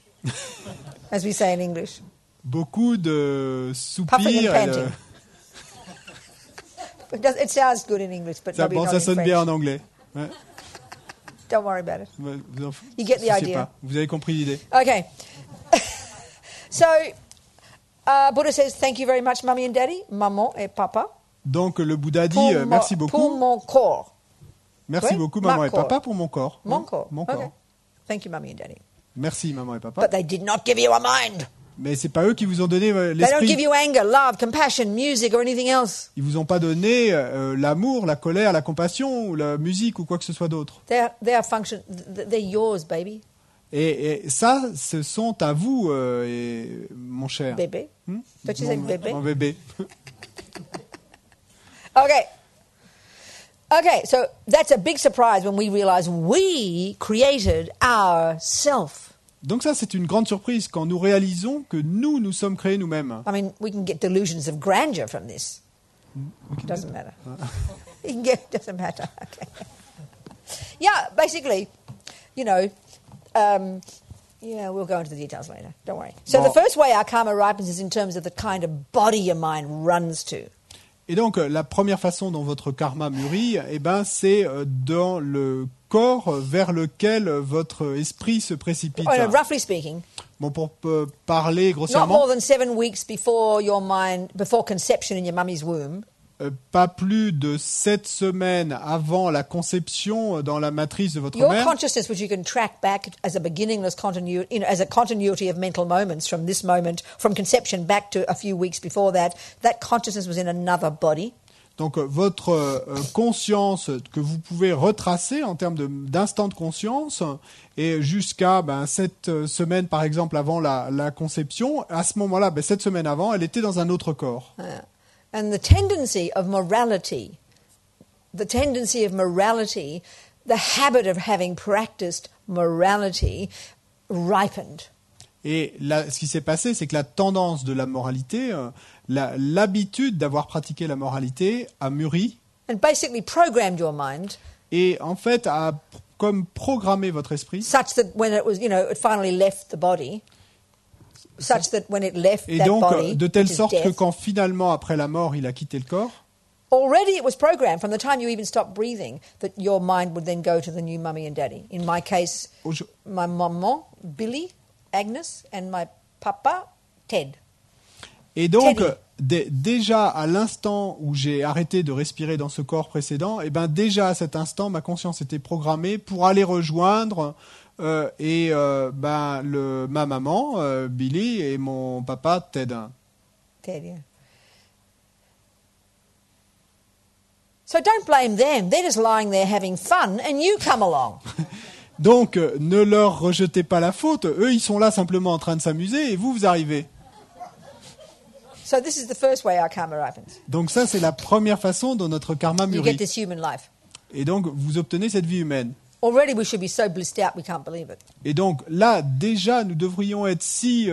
as we say in English. Beaucoup de Puffing soupirs. and panting. It sounds good in English, but maybe not Ça in sonne French. bien en anglais. Ouais. Don't worry about it. Vous You get the souciez idea. pas. Vous avez compris l'idée. Okay. So, Buddha says, thank you very much, mummy and daddy, maman et papa, Donc le Bouddha dit pour, merci pour beaucoup. mon corps. Merci Oui, beaucoup ma maman et corps. papa pour mon corps. Mon corps. Mon Okay. corps. Thank you, mummy and daddy. Merci maman et papa. But they did not give you a mind. Mais c'est pas eux qui vous ont donné They don't give l'esprit. you anger, love, compassion, music, or anything else. Ils vous ont pas donné l'amour, la colère, la compassion, ou la musique ou quoi que ce soit d'autre. They're yours, baby. Et ça, ce sont à vous, mon cher. Bébé. Don't you say bébé? Mon bébé. Okay, so that's a big surprise when we realize we created ourself. Donc ça, c'est une grande surprise quand nous réalisons que nous sommes créés nous-mêmes. I mean, we can get delusions of grandeur from this. Doesn't matter. Doesn't matter. Okay. Yeah, basically, yeah, we'll go into the details later. Don't worry. So Bon. the first way our karma ripens is in terms of the kind of body your mind runs to. Et donc, la première façon dont votre karma mûrit, c'est dans le corps vers lequel votre esprit se précipite. Roughly speaking, Bon, pour parler not more grossièrement, than 7 weeks before conception in your mummy's womb, pas plus de 7 semaines avant la conception dans la matrice de votre your mère, consciousness, which you can track back as a beginningless continuity, as a continuity of mental moments from this moment, from conception back to a few weeks before that consciousness was in another body. donc votre conscience que vous pouvez retracer en termes d'instant de conscience, et jusqu'à 7 semaines par exemple avant la conception, à ce moment-là, 7 semaines avant, elle était dans un autre corps. And the tendency of morality, the habit of having practiced morality ripened. Et là, ce qui s'est passé, c'est que la tendance de la moralité, l'habitude d'avoir pratiqué la moralité a mûri And basically programmed your mind et en fait a comme programmé votre esprit. such that when it was, it finally left the body, such that when it left Et that donc, body, de telle which is sorte que death, quand finalement, après la mort, il a quitté le corps, already it was programmed from the time you even stopped breathing that your mind would then go to the new mummy and daddy. In my case, my maman, Billy, Agnes, and my papa, Ted. et donc, Teddy. déjà à l'instant où j'ai arrêté de respirer dans ce corps précédent, déjà à cet instant, ma conscience était programmée pour aller rejoindre ma maman, Billy, et mon papa, Ted. Ted, yeah. So don't blame them. They're just lying there having fun, and you come along. Donc, ne leur rejetez pas la faute. Eux, ils sont là simplement en train de s'amuser et vous arrivez. So this is the first way our karma ripens. Donc ça, c'est la première façon dont notre karma You get mûrit. this human life. Et donc, vous obtenez cette vie humaine. Already we should be so blissed out we can't believe it. Et donc, là, déjà, nous devrions être si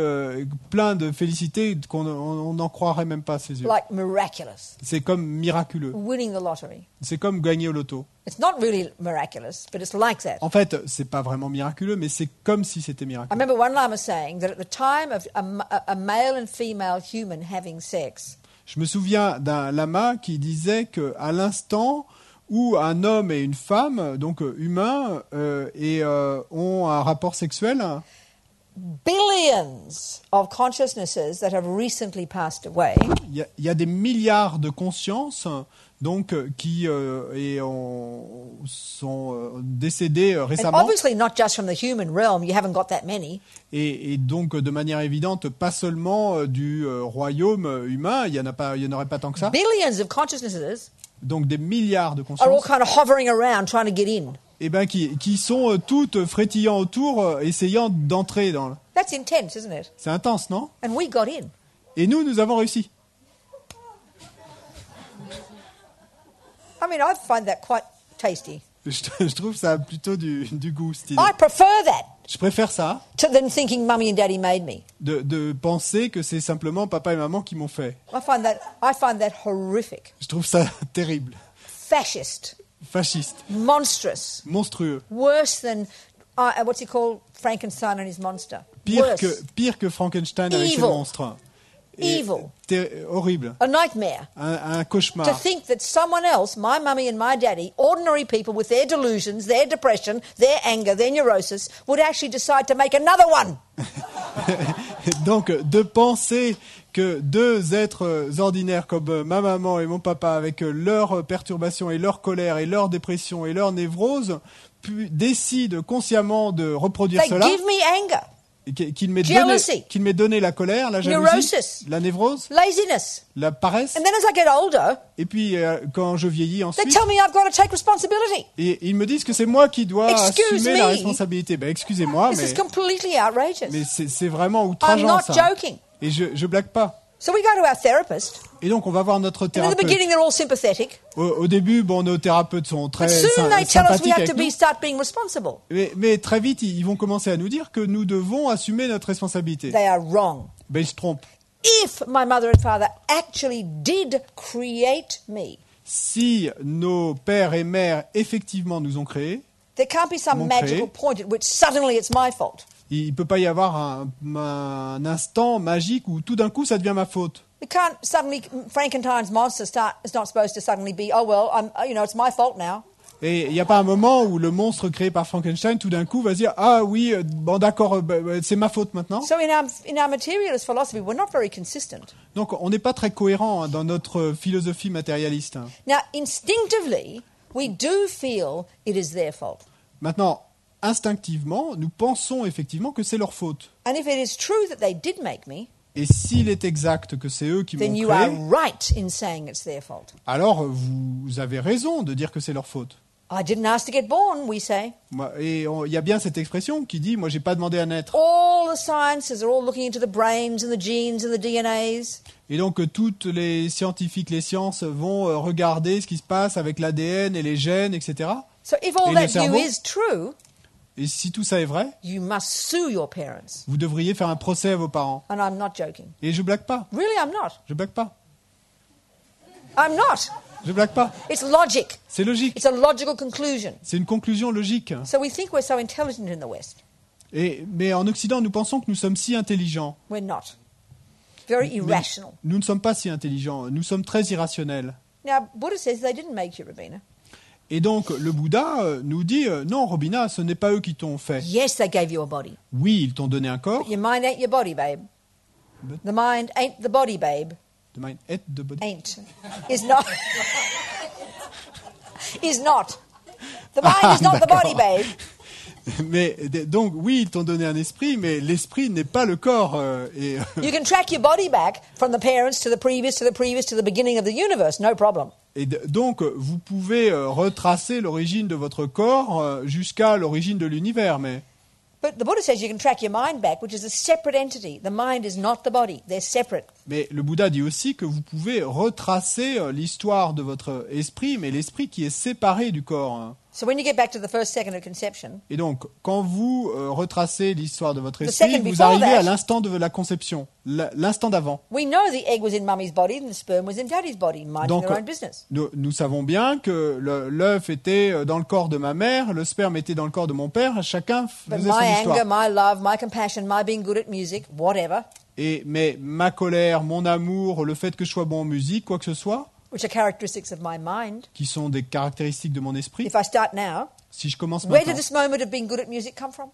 pleins de félicité qu'on n'en croirait même pas à ses yeux. Like miraculous. C'est comme miraculeux. Winning the lottery. C'est comme gagner au loto. It's not really miraculous, but it's like that. En fait, c'est pas vraiment miraculeux, mais c'est comme si c'était I miraculeux. remember one lama saying that at the time of a male and female human having sex, Je me souviens d'un lama qui disait qu'à l'instant où un homme et une femme, donc humains, ont un rapport sexuel, billions of consciousnesses that have recently passed away il y a des milliards de consciences donc qui sont décédées and récemment, obviously not just from the human realm, you haven't got that many, et donc de manière évidente pas seulement du royaume humain, il y en aurait pas tant que ça, billions of consciousnesses donc des milliards de are all consciences, kind of hovering around trying to get in. qui sont toutes frétillant autour, essayant d'entrer dans. That's intense, isn't it? C'est intense, non? And we got in. Et nous avons réussi. I mean, I find that quite tasty. Je trouve ça a plutôt du goût, cette idée. I prefer that Je préfère ça, than thinking mummy and daddy made me. de penser que c'est simplement papa et maman qui m'ont fait. I find that horrific, Je trouve ça terrible, fascist, fasciste, monstrous, monstrueux, worse than what's he called, Frankenstein and his monster. pire Worse. que Frankenstein avec ses Evil. monstres. Et Evil. Horrible, A nightmare. un To cauchemar. think that someone else, my mummy and my daddy, ordinary people with their delusions, their depression, their anger, their neurosis, would actually decide to make another one. Donc, de penser que deux êtres ordinaires comme ma maman et mon papa, avec leurs perturbations et leur colère et leur dépression et leur névrose, décident consciemment de reproduire They cela, give me anger. qu'il Jealousy. m'ait donné la colère, la jalousie, Neurosis. la névrose, laziness. la paresse. And then as I get older, Et puis quand je vieillis they ensuite, tell me I've got to take responsibility. et ils me disent que c'est moi qui dois Excuse assumer la me. responsabilité. Ben excusez-moi, This is mais completely outrageous. c'est vraiment I'm outrageant not ça. joking. Et je blague pas. So we go to our therapist. Et donc on va voir notre And in the thérapeute. beginning, they're all sympathetic. Au début, bon, nos thérapeutes sont très But soon they tell us we sympathiques have avec to nous. start being responsible. Mais très vite, ils vont commencer à nous dire que nous devons assumer notre responsabilité. They are wrong. Ben ils se trompent. If my mother and father actually did create me, Si nos pères et mères effectivement nous ont créés, there can't be some M'ont magical créé. point at which suddenly it's my fault. il ne peut pas y avoir un instant magique où tout d'un coup ça devient ma faute. It can't suddenly Frankenstein's monster is not supposed to suddenly be, oh well, it's my fault now. Et il n'y a pas un moment où le monstre créé par Frankenstein tout d'un coup va se dire ah oui bon d'accord c'est ma faute maintenant. So in our materialist philosophy, we're not very consistent. Donc on n'est pas très cohérent dans notre philosophie matérialiste. Now, instinctively, we do feel it is their fault. Maintenant instinctivement nous pensons effectivement que c'est leur faute. And if it is true that they did make me, Et s'il est exact que c'est eux qui then m'ont you are créé, right in saying it's their fault. alors vous avez raison de dire que c'est leur faute. I didn't ask to get born, we say. Et il y a bien cette expression qui dit moi j'ai pas demandé à naître. All the sciences are all looking into the brains and the genes and the DNAs. Et donc toutes les scientifiques, les sciences vont regarder ce qui se passe avec l'ADN et les gènes, etc. So if all Et le that cerveau? view is true, Et si tout ça est vrai, you must sue your parents. vous devriez faire un procès à vos parents. And I'm not joking. Et je blague pas, Really, I'm not. je blague pas, I'm not. je blague pas. It's logic. C'est logique, It's a logical conclusion. c'est une conclusion logique. So we think we're so intelligent in the West. Mais en Occident, nous pensons que nous sommes si intelligents. We're not. Very Mais irrational. nous ne sommes pas si intelligents, nous sommes très irrationnels. Now, Buddha says they didn't make you, Rabina. Et donc le Bouddha nous dit non Robina, ce n'est pas eux qui t'ont fait. Yes, they gave you a body. Oui, ils t'ont donné un corps. But your mind ain't your body, babe. But- The mind ain't the body, babe. The mind est the body. Ain't. Is not. Is not. The mind is not the body, babe. Mais donc oui, ils t'ont donné un esprit, mais l'esprit n'est pas le corps. You can track your body back from the parents to the previous, to the previous, to the beginning of the universe, no problem. Donc vous pouvez retracer l'origine de votre corps jusqu'à l'origine de l'univers, mais But the Buddha says you can track your mind back, which is a separate entity. The mind is not the body. They're separate. le Bouddha dit aussi que vous pouvez retracer l'histoire de votre esprit, mais l'esprit qui est séparé du corps. So when you get back to the first second of conception, Et donc, quand vous retracez l'histoire de votre The esprit, second vous before arrivez that. à l'instant de la conception, l'instant d'avant. we know the egg was in mummy's body and the sperm was in daddy's body, minding Donc, their own business. nous savons bien que l'œuf était dans le corps de ma mère, le sperme était dans le corps de mon père, chacun But faisait my son anger, histoire. my love, my compassion, my being good at music, whatever, Mais ma colère, mon amour, le fait que je sois bon en musique, quoi que ce soit, which are characteristics of my mind. qui sont des caractéristiques de mon esprit, If I start now, si je commence where did maintenant, this moment of being good at music come from?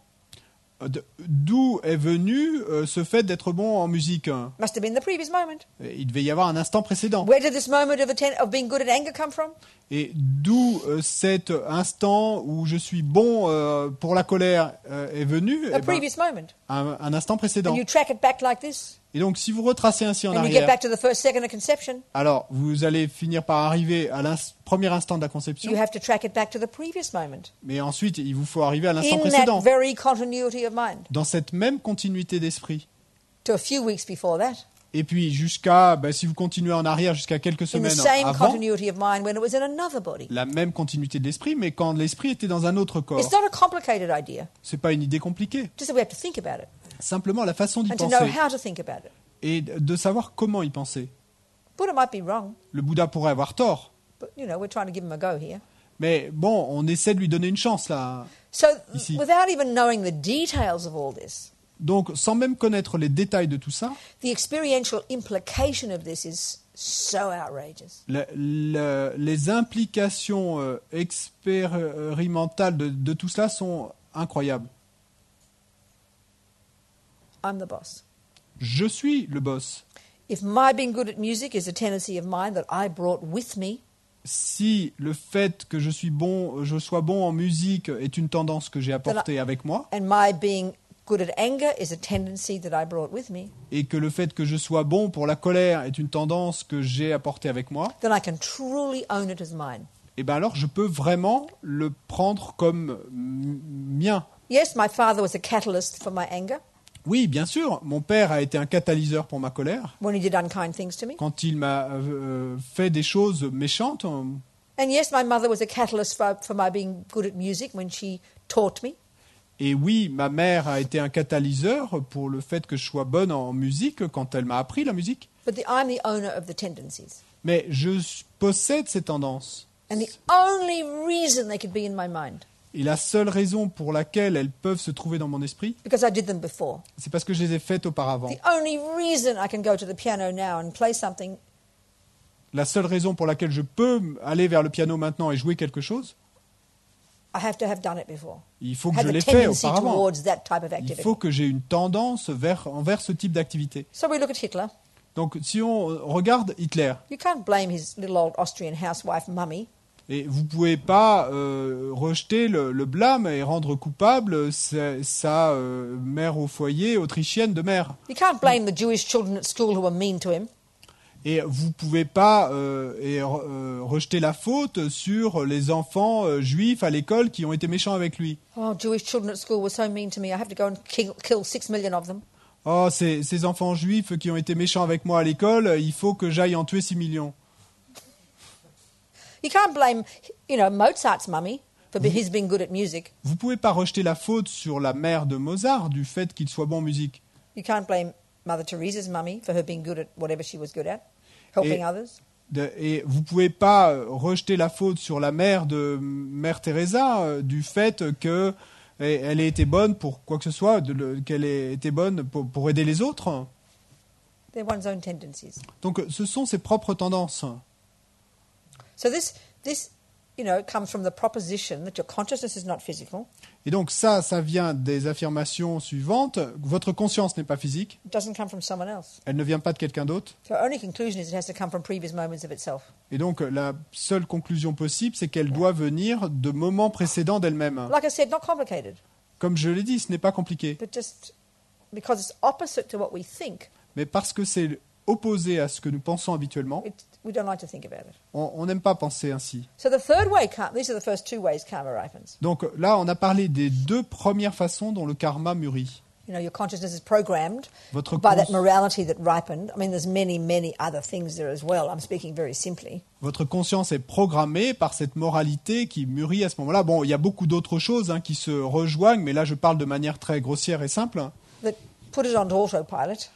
d'où est venu ce fait d'être bon en musique? Must have been the previous moment. Il devait y avoir un instant précédent. Where did this moment of being good at anger come from? Et d'où cet instant où je suis bon pour la colère est venu? A previous moment. Un instant précédent. And you track it back like this. Et donc, si vous retracez ainsi en And you get arrière, back to the first second of conception. alors vous allez finir par arriver à premier instant de la You conception, have to track it back to the previous moment. mais ensuite, il vous faut arriver à l'instant In précédent, that very continuity of mind. dans cette même continuité d'esprit. To a few weeks before that. Et puis, jusqu'à, si vous continuez en arrière, jusqu'à quelques In the semaines same avant, continuity of mind when it was in another body. la même continuité de l'esprit, mais quand l'esprit était dans un autre corps. It's not a complicated idea. C'est pas une idée compliquée. Just that we have to think about it. Simplement la façon d'y And to know penser how to think about it. et de savoir comment y penser. Buddha might be wrong, Le Bouddha pourrait avoir tort, but we're trying to give him a go here. mais bon, on essaie de lui donner une chance là. So, Ici. without even knowing the details of all this, Donc, sans même connaître les détails de tout ça, the experiential implication of this is so outrageous. les implications expérimentales de tout cela sont incroyables. I'm the boss. Je suis le boss. If my being good at music is a tendency of mine that I brought with me, Si le fait que je sois bon en musique est une tendance que j'ai apportée avec moi, and my being good at anger is a tendency that I brought with me, et que le fait que je sois bon pour la colère est une tendance que j'ai apportée avec moi, then I can truly own it as mine. et bien alors je peux vraiment le prendre comme mien. Yes, my father was a catalyst for my anger Oui, bien sûr, mon père a été un catalyseur pour ma colère. when he did unkind things to me. Quand il m'a fait des choses méchantes, And yes, my mother was a catalyst for my being good at music when she taught me. et oui, ma mère a été un catalyseur pour le fait que je sois bonne en musique quand elle m'a appris la musique. But I'm the owner of the tendencies. Mais je possède ces tendances. And the only reason they could be in my mind, Et la seule raison pour laquelle elles peuvent se trouver dans mon esprit, because I did them before. c'est parce que je les ai faites auparavant. The only reason I can go to the piano now and play something La seule raison pour laquelle je peux aller vers le piano maintenant et jouer quelque chose, I have to have done it before. il faut que Had je the l'ai fait tendency auparavant. towards that type of Il activity. faut que j'ai une tendance envers ce type d'activité. So we look at Hitler. Donc si on regarde Hitler, You can't blame his little old Austrian housewife mummy. et vous ne pouvez pas rejeter le blâme et rendre coupable sa mère au foyer autrichienne de mère. You can't blame the Jewish children at school who were mean to him. Et vous ne pouvez pas rejeter la faute sur les enfants juifs à l'école qui ont été méchants avec lui. Oh, Jewish children at school were so mean to me. I have to go and kill 6 million of them. Oh, ces enfants juifs qui ont été méchants avec moi à l'école, il faut que j'aille en tuer 6 millions. You can't blame, Mozart's mummy for his being good at music. Vous ne pouvez pas rejeter la faute sur la mère de Mozart du fait qu'il soit bon en musique. You can't blame Mother Teresa's mummy for her being good at whatever she was good at, helping others. Et vous ne pouvez pas rejeter la faute sur la mère de Mère Teresa du fait qu'elle ait été bonne pour quoi que ce soit, qu'elle ait été bonne pour aider les autres. They're one's own tendencies. Donc ce sont ses propres tendances. So this comes from the proposition that your consciousness is not physical. Et donc ça vient des affirmations suivantes. Votre conscience n'est pas physique, It doesn't come from someone else. elle ne vient pas de quelqu'un d'autre. So our only conclusion is it has to come from previous moments of itself. Et donc la seule conclusion possible, c'est qu'elle doit venir de moments précédents d'elle-même. Like I said, not complicated, Comme je l'ai dit, ce n'est pas compliqué. but just because it's opposite to what we think, Mais parce que c'est opposé à ce que nous pensons habituellement, we don't like to think about it. on n'aime pas penser ainsi. So the third way, these are the first 2 ways karma ripens. Donc là, on a parlé des 2 premières façons dont le karma mûrit. Your consciousness is programmed Votre by that morality that ripened. I mean, there's many, many other things there as well. I'm speaking very simply. Votre conscience est programmée par cette moralité qui mûrit à ce moment-là. Bon, il y a beaucoup d'autres choses qui se rejoignent, mais là, je parle de manière très grossière et simple. That put it onto autopilot,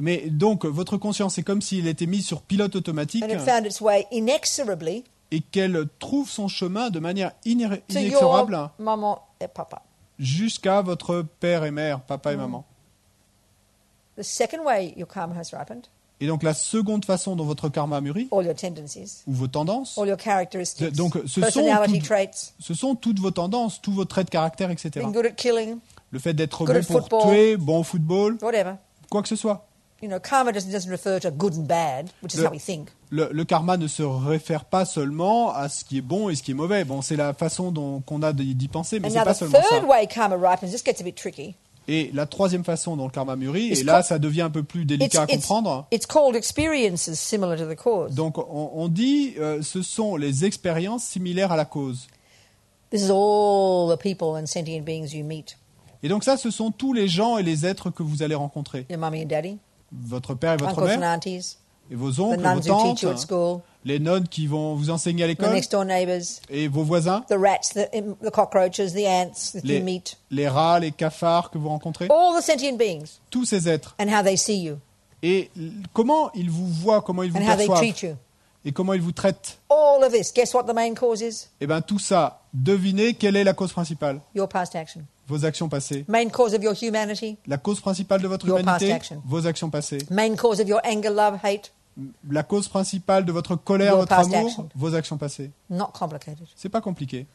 Mais donc, votre conscience est comme s'il était mis sur pilote automatique and it found its way inexorably et qu'elle trouve son chemin de manière to inexorable your maman et papa. jusqu'à votre père et mère, papa et maman. The second way your karma has ripened, Et donc, la seconde façon dont votre karma mûrit, all your tendencies, ou vos tendances, all your characteristics, donc personality traits, ce sont toutes vos tendances, tous vos traits de caractère, etc. being good at killing, Le fait d'être good bon at pour football. tuer, bon au football, whatever. quoi que ce soit. Karma doesn't refer to good and bad, which is how we think. Le karma ne se réfère pas seulement à ce qui est bon et ce qui est mauvais. Bon, c'est la façon qu'on a d'y penser, mais And c'est now pas the seulement ça. third way karma ripens, this gets a bit tricky. Et la troisième façon dont le karma mûrit, It's et là, called- ça devient un peu plus délicat à comprendre. It's called experiences similar to the cause. Donc, on dit, ce sont les expériences similaires à la cause. This is all the people and sentient beings you meet. Et donc ça, ce sont tous les gens et les êtres que vous allez rencontrer. Your mummy and daddy, Votre père et votre uncles and mère, aunties, et vos the oncles, nuns vos who teach you at tantes, school, les nonnes qui vont vous enseigner à the l'école, next door neighbours, et vos voisins, the rats, the cockroaches, the ants that you les, meet. les rats, les cafards que vous rencontrez, All the sentient beings tous ces êtres. and how they see you Et comment ils vous voient, comment ils vous and how they perçoivent, treat you. et comment ils vous traitent. All of this. Guess what the main cause is? Et bien tout ça, devinez quelle est la cause principale. Your past action. Vos actions passées. Main cause of your humanity. La cause principale de votre Your humanité, past action. vos actions passées. Main cause of your anger, love, hate. La cause principale de votre colère, Your votre past amour, action. vos actions passées. Not complicated. C'est pas compliqué.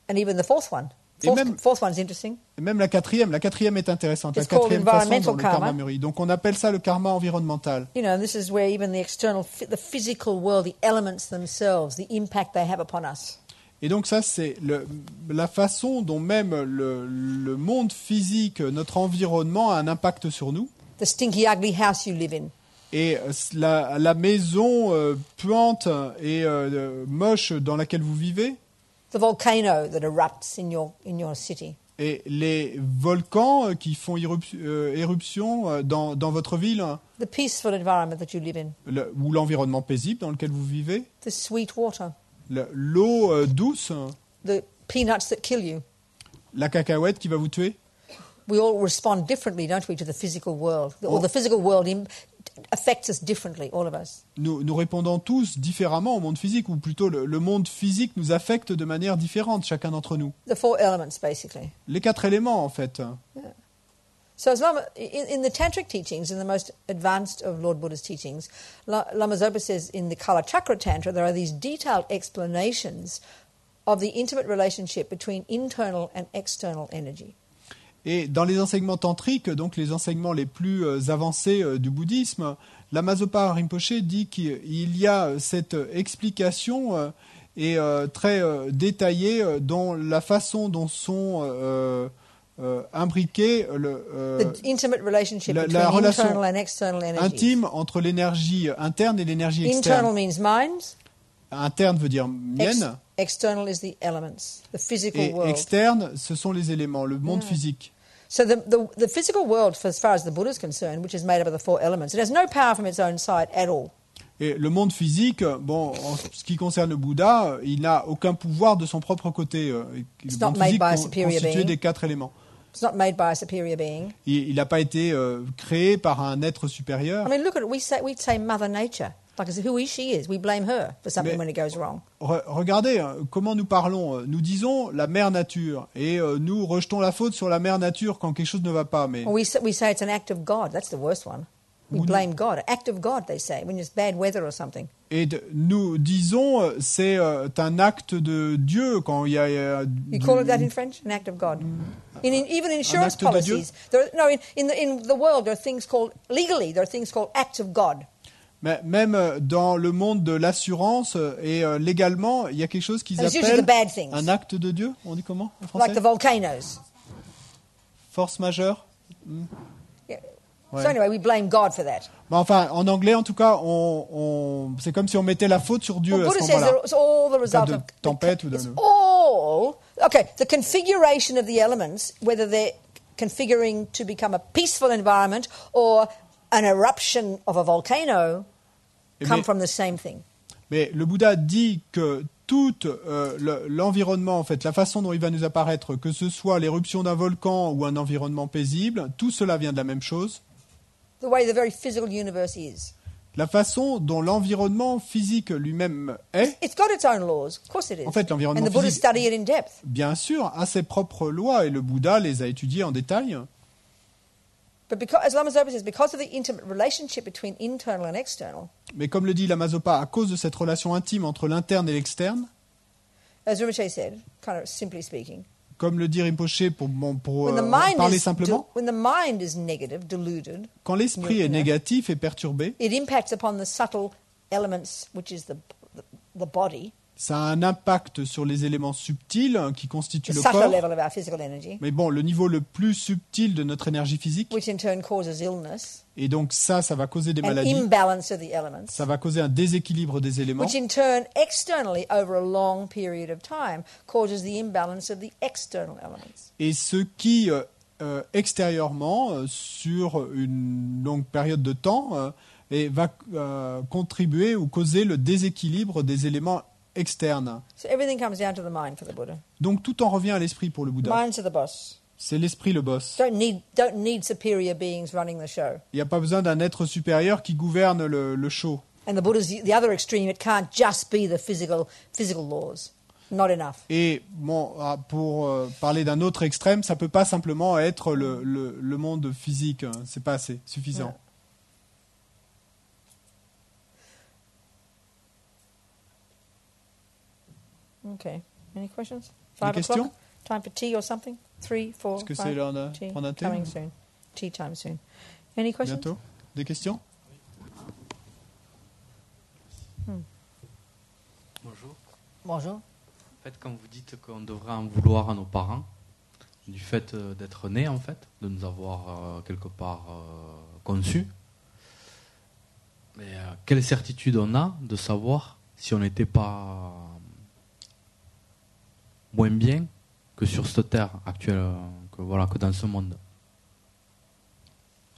And even the fourth one. Et même- Fourth one's interesting. Et même la quatrième est intéressante. La It's called quatrième façon environmental dont le karma karma. mûrit. Donc on appelle ça le karma environnemental. And this is where even the external, the physical world, the elements themselves, the impact they have upon us. Et donc ça, c'est la façon dont même le monde physique, notre environnement a un impact sur nous. The stinky, ugly house you live in. Et la maison puante et moche dans laquelle vous vivez, The volcano that erupts in your city. et les volcans qui font éruption dans votre ville, The peaceful environment that you live in. ou l'environnement paisible dans lequel vous vivez, The sweet water. l'eau douce, The peanuts that kill you. la cacahuète qui va vous tuer. We all respond differently, don't we, to the physical world? Or the physical world affects us differently, all of us. Nous répondons tous différemment au monde physique, ou plutôt le monde physique nous affecte de manière différente, chacun d'entre nous. The 4 elements, basically. Les 4 éléments, en fait. So as Lama, in the Tantric teachings, in the most advanced of Lord Buddha's teachings, Lama Zopa says in the Kala Chakra Tantra, there are these detailed explanations of the intimate relationship between internal and external energy. Et dans les enseignements tantriques, donc les enseignements les plus avancés du bouddhisme, Lama Zopa Rinpoche dit qu'il y a cette explication très détaillée dans la façon dont sont imbriqués The intimate relationship between la relation internal and external energies. intime entre l'énergie interne et l'énergie Internal externe. means minds. Interne veut dire mienne, External is the elements, the physical et world. externe, ce sont les éléments, le monde physique. So the physical world, as far as the Buddha is concerned, which is made up of the 4 elements, it has no power from its own side at all. Et le monde physique, bon, en ce qui concerne le Bouddha, il n'a aucun pouvoir de son propre côté. Le It's monde not made physique by a superior constitué being. des 4 éléments. It's not made by a superior being. Il n'a pas été créé par un être supérieur. I mean, look at it. We say Mother Nature. Like as who she is. We blame her for something Mais- when it goes wrong. Regardez comment nous parlons. Nous disons la mère nature et nous rejetons la faute sur la mère nature quand quelque chose ne va pas. Mais Or we say it's an act of God. That's the worst one. We Ou- blame God. An act of God, they say, when it's bad weather or something. nous disons c'est un acte de Dieu quand il y a You call it that in French? An act of God. Even insurance acte de Dieu? policies. In the world, there are things called, legally, there are things called acts of God. Mais même dans le monde de l'assurance et légalement, il y a quelque chose qu'ils And it's usually the appellent bad things. un acte de Dieu. On dit comment en Like français? the volcanoes. Force majeure. Yeah. Ouais. So anyway, we blame God for that. Bon, enfin, en anglais, en tout cas, c'est comme si on mettait la faute sur Dieu Well, à Buddha ce says moment-là. it's all the result de of tempête ou it's d'un- all the configuration of the elements, whether they're configuring to become a peaceful environment or an eruption of a volcano, come Mais- from the same thing. Mais le Bouddha dit que tout l'environnement, en fait, la façon dont il va nous apparaître, que ce soit l'éruption d'un volcan ou un environnement paisible, tout cela vient de la même chose. The way the very physical universe is. La façon dont l'environnement physique lui-même est, It's got its own laws. Of course it is. En fait, l'environnement and the Buddha physique- study it in depth. bien sûr, a ses propres lois et le Bouddha les a étudiées en détail. But because, as Lama Zopa says, because of the intimate relationship between internal and external, Mais comme le dit Lama Zopa, à cause de cette relation intime entre l'interne et l'externe, as Rinpoche said, kind of simply speaking, comme le dit Rinpoche pour when the mind parler is simplement, when the mind is negative, deluded, quand l'esprit est négatif et perturbé, it impacts upon the subtle elements, which is the body, ça a un impact sur les éléments subtils qui constituent the le subtle corps. level of our physical energy, Mais bon, le niveau le plus subtil de notre énergie physique, which in turn causes illness, et donc ça va causer des an maladies, imbalance of the elements, ça va causer un déséquilibre des éléments, which in turn externally over a long period of time causes the imbalance of the external elements. et ce qui extérieurement, sur une longue période de temps, va contribuer ou causer le déséquilibre des éléments externes. So everything comes down to the mind for the Buddha. Donc tout en revient à l'esprit pour le Bouddha. Minds are the boss. C'est l'esprit le boss. Don't need superior beings running the show. Il n'y a pas besoin d'un être supérieur qui gouverne le show. And the Buddha's the other extreme. It can't just be the physical laws. Not enough. Et bon, pour parler d'un autre extrême, ça peut pas simplement être le monde physique. Hein. C'est pas assez suffisant. Okay. Any questions? Des 5 questions? o'clock? Time for tea or something? 3, 4, Est-ce que 5? c'est l'heure de Tea. prendre un thé? Coming soon. Tea time soon. Any questions? Bientôt. Des questions? Bonjour. Bonjour. En fait, quand vous dites qu'on devrait en vouloir à nos parents, du fait d'être nés, en fait, de nous avoir quelque part conçus, mais quelle certitude on a de savoir si on n'était pas moins bien que sur cette terre actuelle, que dans ce monde.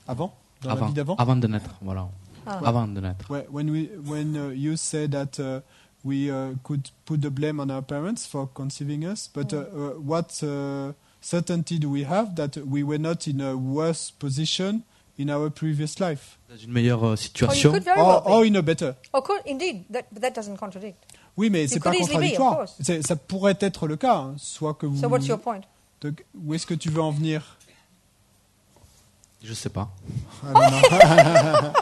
Avant, dans la vie d'avant. Avant de naître, voilà. Avant de naître. When you say that we could put the blame on our parents for conceiving us, but what certainty do we have that we were not in a worse position in our previous life? Dans une meilleure situation. Oh, you could very well Or be. in a better. Oh, indeed, but that doesn't contradict. Oui, mais c'est It pas could easily be, of contradictoire. course. Ça pourrait être le cas, hein. Soit que vous. So what's your point? Où est-ce que tu veux en venir? Je sais pas. Ah, non.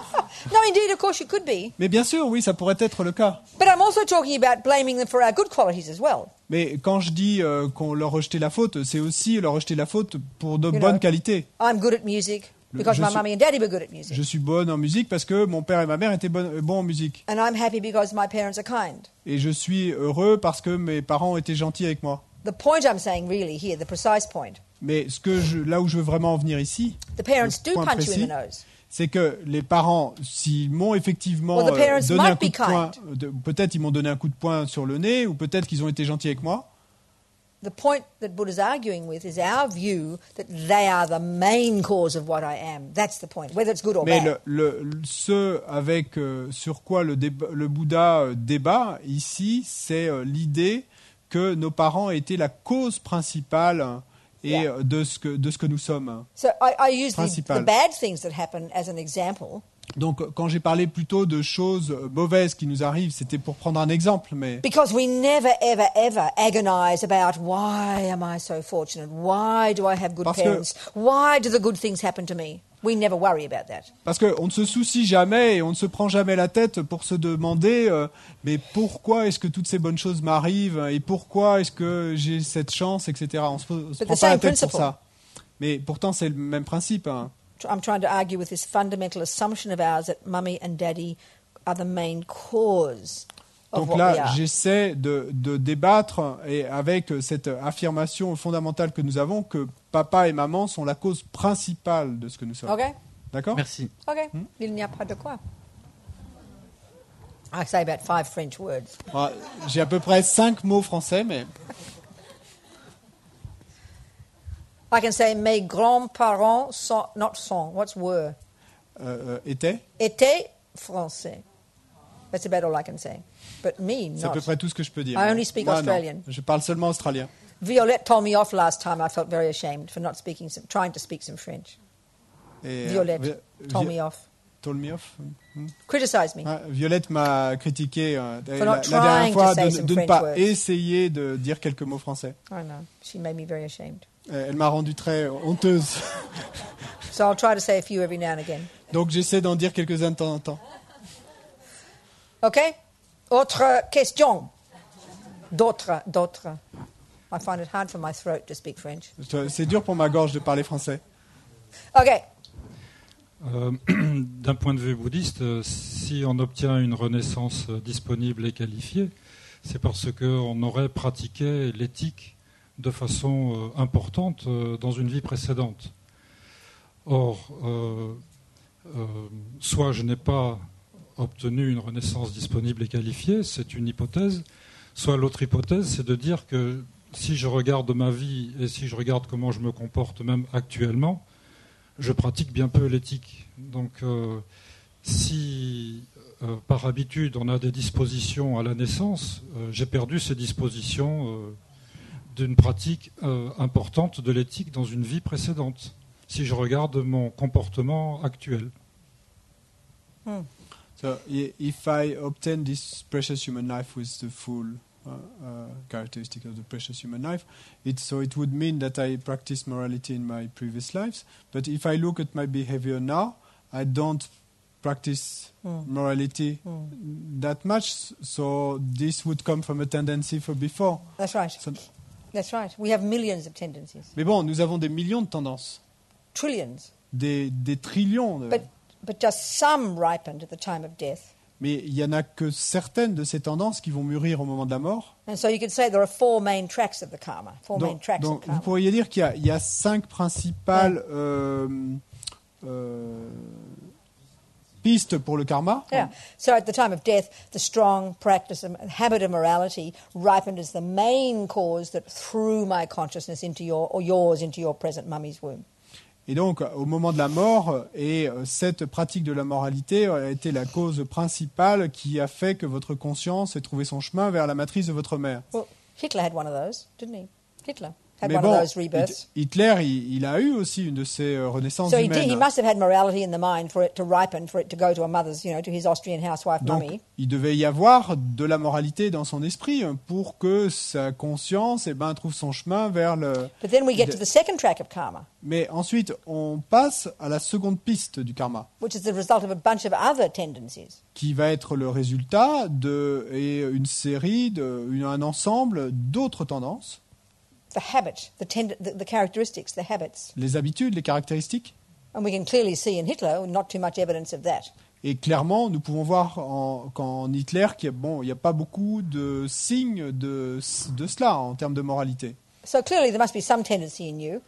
No, indeed, of course you could be. Mais bien sûr, oui, ça pourrait être le cas. But I'm also talking about blaming them for our good qualities as well. Mais quand je dis qu'on leur rejetait la faute, c'est aussi leur rejeter la faute pour de You bonnes know. qualités. I'm good at music because je my suis- mummy and daddy were good at music. Je suis bonne en musique parce que mon père et ma mère étaient bons en musique. And I'm happy because my parents are kind. Et je suis heureux parce que mes parents étaient gentils avec moi. The point I'm saying really here, the precise point, Mais là où je veux vraiment en venir ici, the parents do point punch you in précis, the nose. c'est que les parents, s'ils m'ont effectivement Well, the parents donné might un coup be de poing, kind. peut-être ils m'ont donné un coup de poing sur le nez, ou peut-être qu'ils ont été gentils avec moi. The point that Buddha's arguing with is our view that they are the main cause of what I am. That's the point, whether it's good or Mais bad. ce avec sur quoi le Bouddha débat ici, c'est l'idée que nos parents étaient la cause principale et de ce que nous sommes. So I use the Principal. bad things that happen as an example Donc, quand j'ai parlé plutôt de choses mauvaises qui nous arrivent, c'était pour prendre un exemple, mais because we never, ever, ever agonize about why am I so fortunate? Why do I have good Parce que- parents? Why do the good things happen to me? We never worry about that. parce qu'on ne se soucie jamais et on ne se prend jamais la tête pour se demander mais pourquoi est-ce que toutes ces bonnes choses m'arrivent et pourquoi est-ce que j'ai cette chance, etc. On se But prend the pas la same tête pour principle. ça. Mais pourtant, c'est le même principe. Hein. I'm trying to argue with this fundamental assumption of ours that mummy and daddy are the main cause of Donc what we là, are. j'essaie de débattre et avec cette affirmation fondamentale que nous avons que papa et maman sont la cause principale de ce que nous sommes. Okay? D'accord? Merci. Okay. Il n'y a pas de quoi. I say about 5 French words. Ah, j'ai à peu près 5 mots français, mais I can say mes grands-parents were, étaient. étaient français. That's about all I can say. But me, C'est à peu not. près tout ce que je peux dire. I only speak Moi, Australian. non. Je parle seulement australien. Violette told me off last time. I felt very ashamed for not trying to speak some French. Et, Violette told me off. Told me off. Criticized me. Ah, Violette m'a critiqué For not la dernière trying fois to say de some ne French pas words. essayer de dire quelques mots français. I know. She made me very ashamed. Elle m'a rendu très honteuse. So I'll try to say a few every now and again. Donc j'essaie d'en dire quelques-uns de temps en temps. Okay? Autre question. D'autres. I find it hard for my throat to speak French. C'est dur pour ma gorge de parler français. Okay. D'un point de vue bouddhiste, si on obtient une renaissance disponible et qualifiée, c'est parce qu'on aurait pratiqué l'éthique de façon importante dans une vie précédente. Or, soit je n'ai pas obtenu une renaissance disponible et qualifiée, c'est une hypothèse, soit l'autre hypothèse, c'est de dire que si je regarde ma vie et si je regarde comment je me comporte même actuellement, je pratique bien peu l'éthique. Donc, si par habitude on a des dispositions à la naissance, j'ai perdu ces dispositions d'une pratique importante de l'éthique dans une vie précédente, si je regarde mon comportement actuel. So if I obtain this precious human life with the full characteristic of the precious human life, it would mean that I practiced morality in my previous lives. But if I look at my behavior now, I don't practice morality that much. So this would come from a tendency for before. That's right. So- That's right. We have millions of tendencies. Mais bon, nous avons des millions de tendances, Trillions. des trillions. But just some ripened at the time of death. Mais il n'y en a que certaines de ces tendances qui vont mûrir au moment de la mort. And so you could say there are 4 main tracks of the karma. 4 main tracks of Donc vous karma. pourriez dire qu'il y a 5 principales pistes pour le karma. Yeah. So at the time of death, the strong practice and habit of morality ripened as the main cause that threw my consciousness into yours into your present mummy's womb. Et donc, au moment de la mort, cette pratique de la moralité a été la cause principale qui a fait que votre conscience ait trouvé son chemin vers la matrice de votre mère. Well, Hitler had one of those, didn't he? Hitler had Mais one bon, of those rebirths. Hitler, il a eu aussi une de ces renaissances So he humaines. must have had morality in the mind for it to ripen, for it to go to a mother's, to his Austrian housewife Donc, mummy. il devait y avoir de la moralité dans son esprit pour que sa conscience trouve son chemin vers le... But then we get to the second track of karma, Mais ensuite, on passe à la seconde piste du karma, which is the result of a bunch of other tendencies. qui va être le résultat une série, un ensemble d'autres tendances, The habit, the characteristics, the habits. les habitudes, les caractéristiques. And we can clearly see in Hitler not too much evidence of that. Et clairement, nous pouvons voir qu'en Hitler, il n'y a pas beaucoup de signes de cela en termes de moralité. So clearly there must be some tendency in you.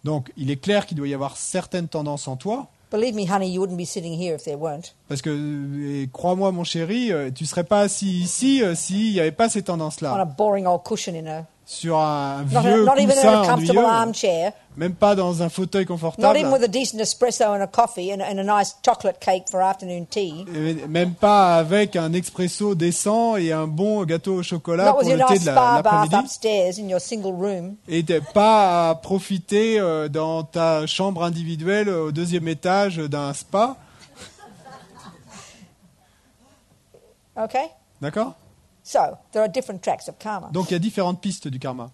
Donc, il est clair qu'il doit y avoir certaines tendances en toi, Believe me, honey, you wouldn't be sitting here if there weren't. parce que, crois-moi, mon chéri, tu ne serais pas assis ici s'il n'y avait pas ces On a tendances-là. boring old cushion in a... Sur un Not vieux even in coussin a comfortable ennuyeux, armchair. même pas dans un fauteuil Not confortable, even with a decent espresso and a coffee and a nice chocolate cake for afternoon tea. et même pas avec un expresso décent et un bon gâteau au chocolat Not pour with your le thé nice de spa bath l'après-midi. upstairs in your single room. Et pas à profiter dans ta chambre individuelle au 2e étage d'un spa. Okay? D'accord? So, there are different tracks of karma. Donc il y a différentes pistes du karma.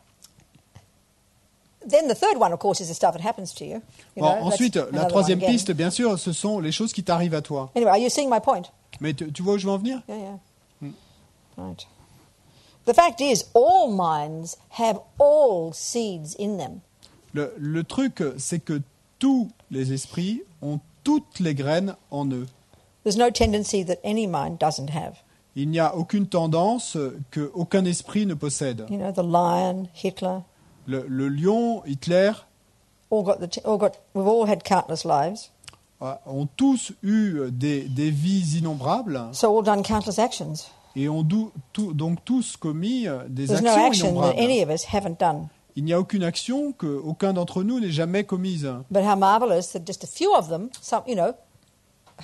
Then the third one, of course, is the stuff that happens to you. Bon, That's ensuite, la another one troisième again. piste, bien sûr, ce sont les choses qui t'arrivent à toi. Anyway, are you seeing my point? Mais tu vois où je veux en venir? Yeah. Right. The fact is, all minds have all seeds in them. Le truc, c'est que tous les esprits ont toutes les graines en eux. There's no tendency that any mind doesn't have. Il n'y a aucune tendance qu'aucun esprit ne possède. You know, the lion, Hitler, Le lion, Hitler, we've all had countless lives, ont tous eu des vies innombrables so all done countless actions. et ont donc tous commis des There's no actions action that innombrables. any of us haven't done. Il n'y a aucune action qu'aucun d'entre nous n'ait jamais commise. But how marvelous that just a few of them,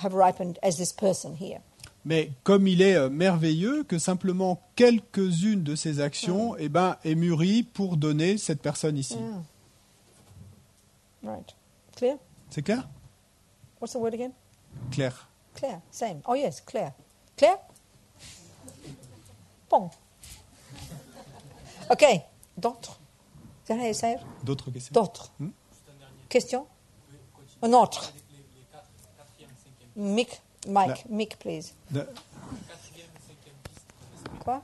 have ripened as this person here. Mais comme il est merveilleux que simplement quelques-unes de ces actions aient mûri pour donner cette personne ici. Yeah. Right. Clear? C'est clair? What's the word again? Clair. Claire. Same. Oh yes, Claire. Claire? Bon. Okay. D'autres. Is that how you say it? D'autres questions? D'autres. Question? Un autre. Mick, Mick, please. Quoi?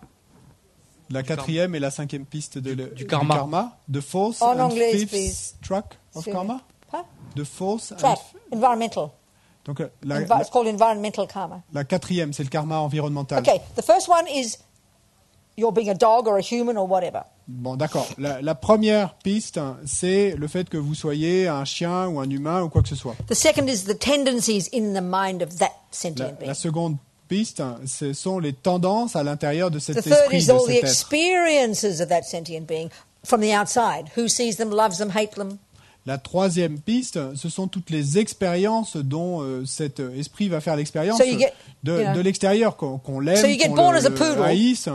La quatrième et la cinquième piste du karma. The fourth En and anglais, fifth please. track of karma. Huh? The fourth Track. and Environmental. donc It's called environmental karma. la quatrième, c'est le karma environnemental. Okay. The first one is you're being a dog or a human or whatever. Bon, d'accord. La première piste, c'est le fait que vous soyez un chien ou un humain ou quoi que ce soit. The second is the tendencies in the mind of that sentient being. La seconde piste, ce sont les tendances à l'intérieur de cet The third esprit, is de all the cet être. experiences of that sentient being from the outside. Who sees them, loves them, hates them. La troisième piste, ce sont toutes les expériences dont cet esprit va faire l'expérience So you get, de l'extérieur, qu'on l'aime, So you get qu'on born as a le poodle. haïsse.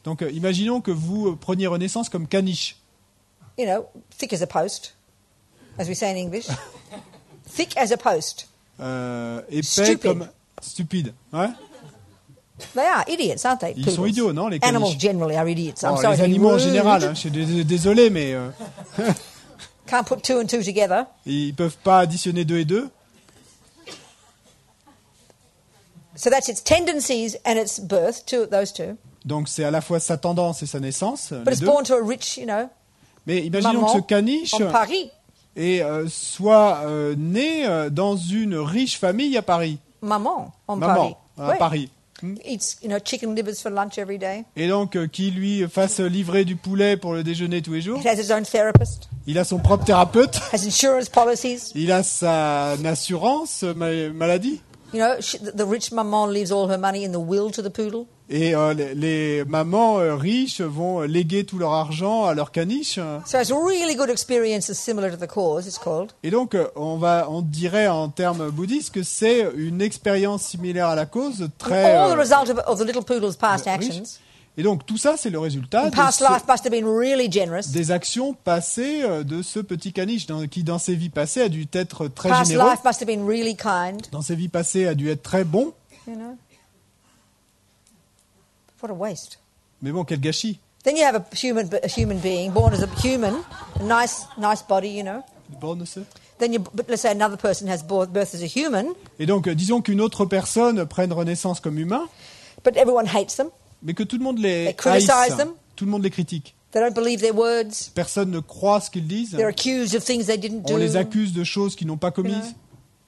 Donc, imaginons que vous preniez renaissance comme caniche. Thick as a post, as we say in English. Thick as a post. Épais Stupid. comme stupide. Ouais. They are idiots, aren't they? Ils sont Poodles. idiots, non, les caniches? Animals generally are idiots. I'm Oh, sorry les to be animaux en rude. général, hein, je suis désolé, mais Can't put two and two together. ils peuvent pas additionner 2 et 2. So that's its tendencies and its birth, those two. Donc c'est à la fois sa tendance et sa naissance, But les it's deux. born to a rich, Mais imaginons maman que ce caniche en Paris. soit né dans une riche famille à Paris. Maman en Maman, Paris. à Ouais. Paris. eats, chicken livers for lunch every day. Et donc qui lui fasse livrer du poulet pour le déjeuner tous les jours. It has its own therapist. Il a son propre thérapeute. Has insurance policies. Il a sa assurance maladie. The rich maman leaves all her money in the will to the poodle. Et les mamans riches vont léguer tout leur argent à leur caniche. So it's really good experiences similar to the cause, it's called. Et donc on dirait en termes bouddhistes que c'est une expérience similaire à la cause très All the result of the little poodle's past riche. actions. Et donc tout ça c'est le résultat Past life must have been really generous. des actions passées de ce petit caniche qui dans ses vies passées a dû être très Past généreux. life must have been really kind. Dans ses vies passées a dû être très bon. What a waste. Mais bon, quel gâchis. Then you have a human being born as a human, a nice body, Bon, ce. But let's say another person has birth as a human, Et donc disons qu'une autre personne prenne renaissance comme humain, but everyone hates them. mais que tout le monde les They criticize haïsse, them. tout le monde les critique. They don't believe their words. Personne ne croit ce qu'ils disent. They're accused of things they didn't do. On les accuse de choses qu'ils n'ont pas commises.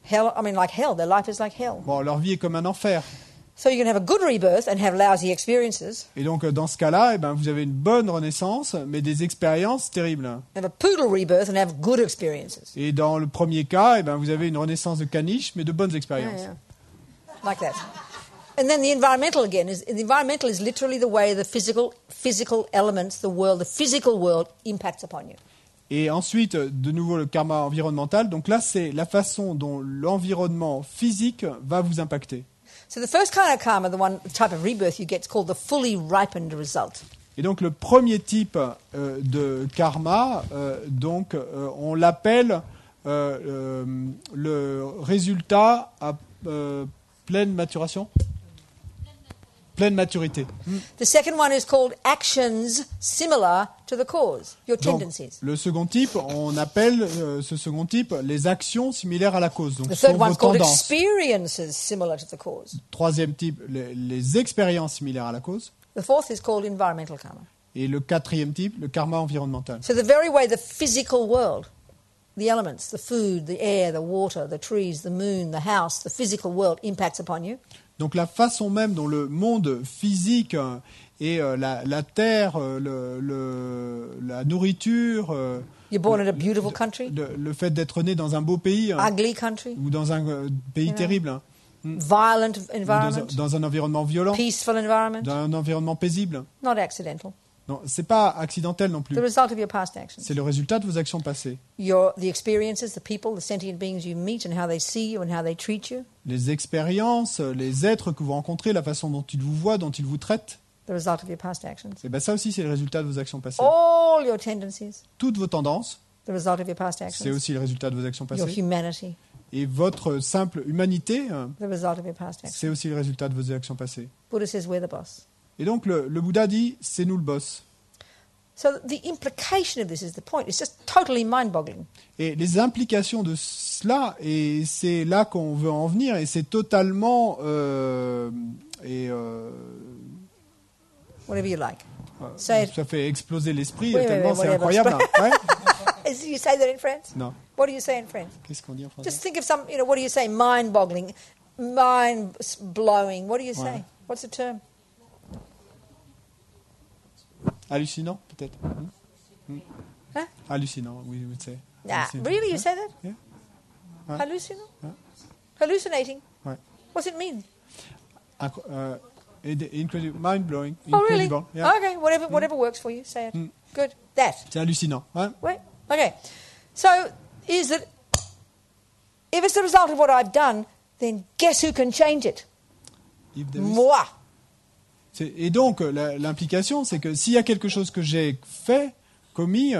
Hell, like hell. Their life is like hell. Bon, leur vie est comme un enfer. So you can have a good rebirth and have lousy experiences. Et donc dans ce cas-là, vous avez une bonne renaissance, mais des expériences terribles. Have a poodle rebirth and have good experiences. Et dans le premier cas, vous avez une renaissance de caniche, mais de bonnes expériences. Yeah. Like that. And then the environmental is literally the way the physical elements, the physical world impacts upon you. Et ensuite, de nouveau, le karma environnemental. Donc là, c'est la façon dont l'environnement physique va vous impacter. So the first kind of karma, the type of rebirth you get, is called the fully ripened result. Et donc le premier type de karma, on l'appelle le résultat à pleine maturation. Pleine maturité. The second one is called actions similar to the cause, your Donc, tendencies. le second type, on appelle ce second type les actions similaires à la cause. Donc, The ce sont third one vos is called tendances. experiences similar to the cause. Troisième type, les expériences similaires à la cause. The fourth is called environmental karma. Et le quatrième type, le karma environnemental. So the very way the physical world, the elements, the food, the air, the water, the trees, the moon, the house, the physical world impacts upon you. Donc la façon même dont le monde physique et la terre, la nourriture, You're born in a beautiful country, le fait d'être né dans un beau pays ugly country, ou dans un pays terrible, violent ou environment, dans un environnement violent, peaceful environment, dans un environnement paisible. not accidental. Non, c'est pas accidentel non plus. The result of your past actions. C'est le résultat de vos actions passées. The experiences, the people, the sentient beings you meet and how they see you and how they treat you. Les expériences, les êtres que vous rencontrez, la façon dont ils vous voient, dont ils vous traitent. The result of your past actions. Et ça aussi, c'est le résultat de vos actions passées. All your tendencies. Toutes vos tendances, The result of your past c'est actions. aussi le résultat de vos actions Your passées. humanity. Et votre simple humanité, The result of your past actions. c'est aussi le résultat de vos actions passées. Buddha says we're the boss. Et donc le Bouddha dit, c'est nous le boss. So the implication of this is the point. It's just totally mind-boggling. Et les implications de cela, et c'est là qu'on veut en venir, et c'est totalement... Whatever you like. Say it. ça fait exploser l'esprit, Oui, tellement oui, c'est whatever. incroyable. Ouais. You say that in French? Non. What do you say in French? Qu'est-ce qu'on dit en français? Just think of some, what do you say? Mind-boggling, mind-blowing. What do you say? Ouais. What's the term? Hallucinant, peut-être. Hein? Hallucinant, oui, we would say. Nah, Hallucinant. really? You say that? Yeah. Ouais. Hallucinant? Ouais. Hallucinating? Ouais. What's it mean? Incredible, mind-blowing, Oh, really? incredible. Yeah. Okay, whatever works for you, say it. Good. That. C'est hallucinant. Ouais. Wait. Okay. So, is that if it's the result of what I've done, then guess who can change it? If there is- Moi. Et donc, l'implication, c'est que s'il y a quelque chose que j'ai fait, commis,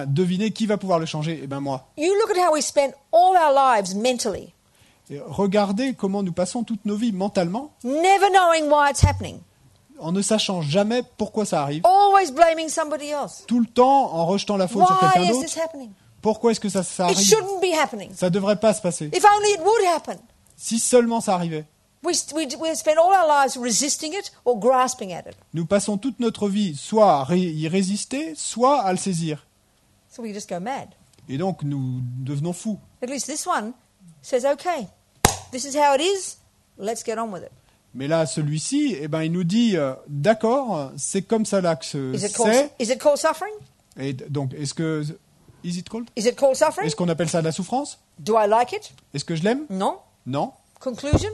devinez qui va pouvoir le changer? Moi. You look at how we spend all our lives mentally, Et regardez comment nous passons toutes nos vies mentalement, never knowing why it's happening, en ne sachant jamais pourquoi ça arrive, always blaming somebody else. tout le temps en rejetant la faute sur Why quelqu'un is d'autre. this happening? Pourquoi est-ce que ça It arrive? shouldn't be happening. Ça ne devrait pas se passer. If only it would happen. Si seulement ça arrivait. We spend all our lives resisting it or grasping at it. Nous passons toute notre vie soit à y résister, soit à le saisir. So we just go mad. Et donc nous devenons fous. At least this one says, okay, this is how it is, let's get on with it. Mais là, celui-ci, eh ben, il nous dit, d'accord, c'est comme ça là que c'est. Is it called suffering? Et donc, est-ce que... Is it called? Is it called suffering? Est-ce qu'on appelle ça de la souffrance? Do I like it? Est-ce que je l'aime? No. Non. Conclusion?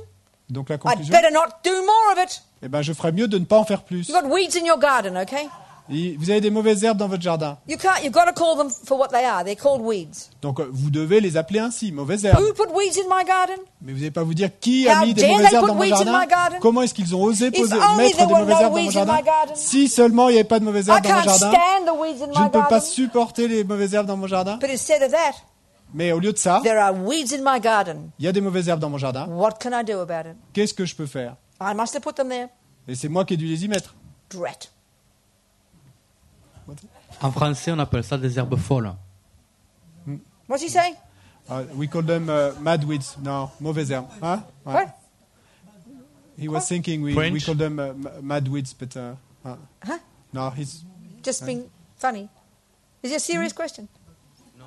Donc la I'd conclusion, better not do more of it. eh ben, je ferais mieux de ne pas en faire plus. You've got weeds in your garden, okay? Vous avez des mauvaises herbes dans votre jardin. You've got to call them for what they are. They're called weeds. Donc vous devez les appeler ainsi, mauvaises herbes. Who put weeds in my garden? Mais vous n'allez pas vous dire qui a How mis des dare mauvaises they herbes put dans mon weeds in jardin. my garden? Comment est-ce qu'ils ont osé If mettre only des there were mauvaises no herbes dans mon weeds in jardin? my garden. Si seulement il n'y avait pas de mauvaises I herbes dans mon can't jardin. stand the weeds in Je ne my peux pas garden. supporter les mauvaises herbes dans mon jardin. But instead of that, Mais au lieu de ça, there are weeds in my garden. il y a des mauvaises herbes dans mon jardin. What can I do about it? Qu'est-ce que je peux faire? I must have put them there. Et c'est moi qui ai dû les y mettre. Drat. En français, on appelle ça des herbes folles. What's he saying? We call them mad weeds. Non, mauvaises herbes. Hein? Ouais. What? He was thinking we French? call them mad weeds, but Huh? no, he's Just being funny. Is it a serious question? No.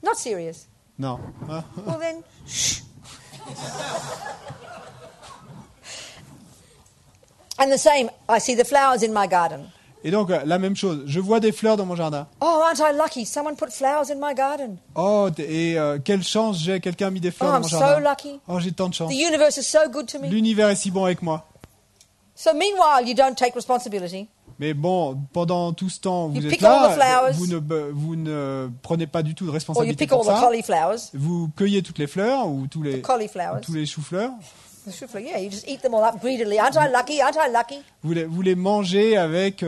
Not serious. no. Huh? Well then, shh. And the same, I see the flowers in my garden. Et donc la même chose. Je vois des fleurs dans mon jardin. Oh, aren't I lucky? Someone put flowers in my garden. Oh, et quelle chance j'ai, quelqu'un a mis des fleurs Oh, dans I'm mon so jardin. lucky. Oh, j'ai tant de chance. The universe is so good to me. L'univers est si bon avec moi. So meanwhile, you don't take responsibility. Mais bon, pendant tout ce temps, vous You êtes pick all the là, flowers. vous ne prenez pas du tout de Or you responsabilité pick all pour the ça. cauliflowers. Vous cueillez toutes les fleurs ou tous les Cauliflowers. choux-fleurs. The souffle, yeah, you just eat them all up greedily. Aren't I lucky? Aren't I lucky? Vous les mangez avec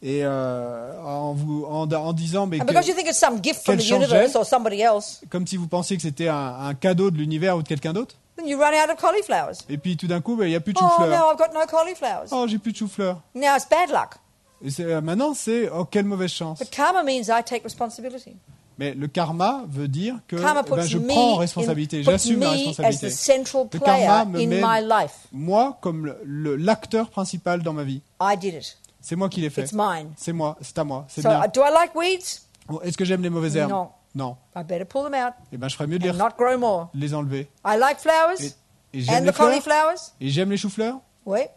en disant mais And because you think it's some gift from quelle the chance universe j'ai. or somebody else, Comme si vous pensiez que c'était un cadeau de l'univers ou de quelqu'un d'autre. then you run out of cauliflowers. Et puis tout d'un coup, il n'y a plus de Oh, chou-fleurs. now I've got no cauliflowers. Oh, j'ai plus de chou-fleurs. Now it's bad luck. Et maintenant, c'est oh, quelle mauvaise chance. But karma means I take responsibility. Mais le karma veut dire que Karma puts je me, prends responsabilité, j'assume ma as the responsabilité. central Le karma player me in met my life. moi comme l'acteur principal dans ma vie. I did it. C'est moi qui l'ai fait. It's mine. C'est moi, c'est à moi, c'est So bien. do I like weeds? Bon, est-ce que j'aime les mauvaises herbes? Non. Non. I better pull them out Eh ben, je ferais mieux de and not grow more. les enlever. I like flowers Et j'aime and les the fleurs. cauliflowers. Et j'aime les choux-fleurs. Wait.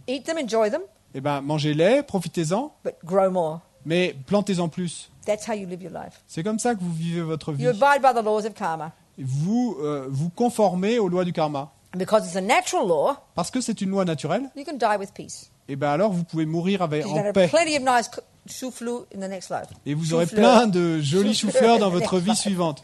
Eat them, enjoy them, Eh ben, mangez-les, profitez-en, but grow more. mais plantez-en plus. That's how you live your life. C'est comme ça que vous vivez votre vie. You abide by the laws of karma. Vous vous conformez aux lois du karma. And because it's a natural law, Parce que c'est une loi naturelle, you can die with peace. et ben alors vous pouvez mourir avec, You're going en to have paix. plenty of nice chou-fleur in the next life. Et vous aurez Chou-fleur. plein de jolis choux-fleurs dans votre vie suivante.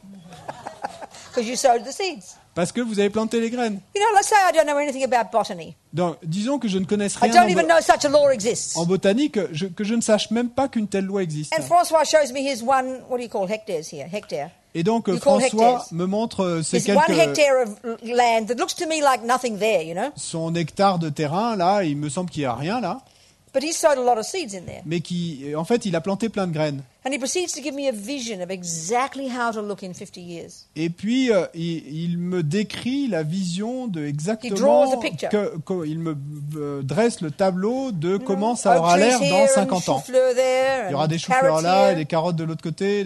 Because you sowed the seeds. Parce que vous avez planté les graines. You know, let's say I don't know anything about botany. Donc, disons que je ne connaisse I rien don't even know such a law exists. en botanique, que je ne sache même pas qu'une telle loi existe. And Francois shows me his one, what do you call hectares here? Hectare. Et donc, You call François hectares. me montre ces There's 1 quelques... hectare of land that looks to me like nothing there, you know. Son hectare de terrain, là, il me semble qu'il n'y a rien, là. But he sowed a lot of seeds in there. Mais en fait, il a planté plein de graines. And he proceeds to give me a vision of exactly how to look in 50 years. Et puis, il me décrit la vision de He draws exactement... the picture. Il me dresse le tableau de You comment know, ça aura oak trees l'air dans here 50 and ans. chou-fleur there Il y aura and des carrots choux-fleurs là here. et des carottes de l'autre côté.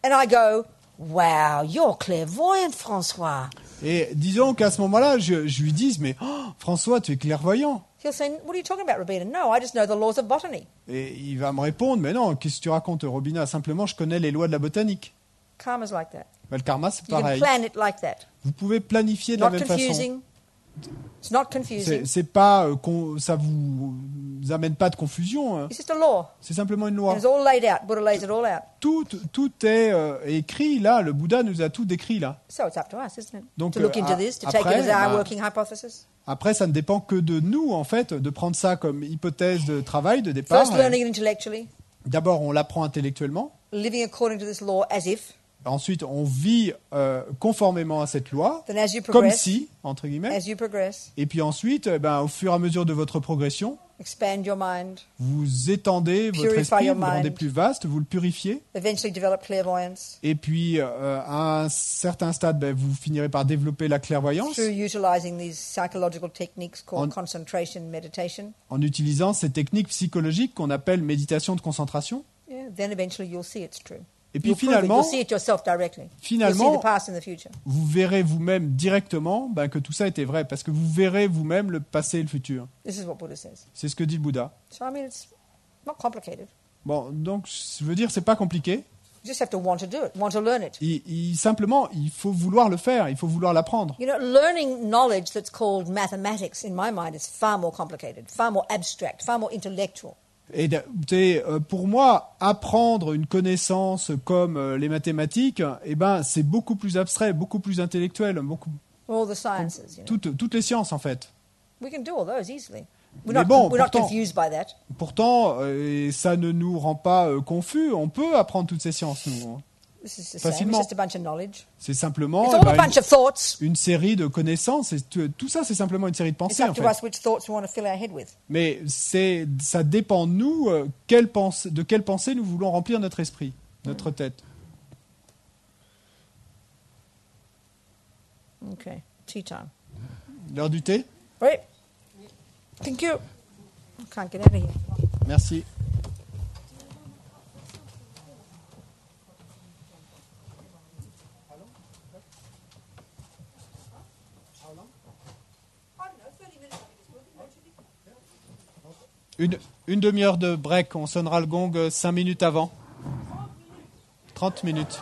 And I go, wow, you're clairvoyant, Francois. Et disons qu'à ce moment-là, je lui dis, mais oh, François, tu es clairvoyant. He'll say, what are you talking about, Robina? No, I just know the laws of botany. Et il va me répondre, mais non, qu'est-ce que tu racontes, Robina? Simplement, je connais les lois de la botanique. Karma's like that. Ben, le karma, c'est You can pareil. plan it like that. Vous pouvez planifier de la Not même façon. confusing. It's not confusing. C'est pas ça vous amène pas de confusion. Hein. It's just a law. C'est simplement une And loi. it's all laid out. Buddha lays it all out. Tout est écrit là. Le Bouddha nous a tout décrit là. So it's up to us, isn't it? Donc, To look into this, to take après, it as our bah, working hypothesis. Après, ça ne dépend que de nous en fait, de prendre ça comme hypothèse de travail de départ. First, learning it intellectually, D'abord, on l'apprend intellectuellement. living according to this law as if. Ensuite, on vit conformément à cette loi, Then as you comme progress, si, entre guillemets. as you progress, Et puis ensuite, au fur et à mesure de votre progression, expand your mind, vous étendez votre Purify esprit, your vous le rendez mind. plus vaste, vous le purifiez. eventually develop clairvoyance Et puis, à un certain stade, vous finirez par développer la clairvoyance through utilizing these psychological techniques called On- concentration meditation. en utilisant ces techniques psychologiques qu'on appelle méditation de concentration. Yeah, then eventually you'll see it's true. Et puis You'll prove it. finalement, You'll see it yourself directly. You'll see finalement, the past and the future. vous verrez vous-même directement que tout ça était vrai, parce que vous verrez vous-même le passé et le futur. This is what Buddha says. C'est ce que dit le Bouddha. So, I mean, it's not complicated. Bon, donc, je veux dire, c'est pas compliqué. You just have to want to do it, want to learn it. Simplement, il faut vouloir le faire, il faut vouloir l'apprendre. You know, learning knowledge that's called mathematics, in my mind, is far more complicated, far more abstract, far more intellectual. Et pour moi, apprendre une connaissance comme les mathématiques, c'est beaucoup plus abstrait, beaucoup plus intellectuel, All the sciences, you know. toutes les sciences en fait. We can do all those easily. We're Mais not, bon, we're not pourtant- confused by that. Pourtant, ça ne nous rend pas confus. On peut apprendre toutes ces sciences, nous. This is the same. Facilement. It's just a bunch of knowledge. C'est simplement It's all a bunch of thoughts. une série de connaissances. Et tout ça, c'est simplement une série de It's pensées, en up to fait. us which thoughts we want to fill our head with. Mais ça dépend de nous de quelle pensée nous voulons remplir notre esprit, notre tête. Okay, tea time. L'heure du thé? Right. Thank you. I can't get out of here. Merci. Une demi-heure de break, on sonnera le gong 5 minutes avant. 30 minutes.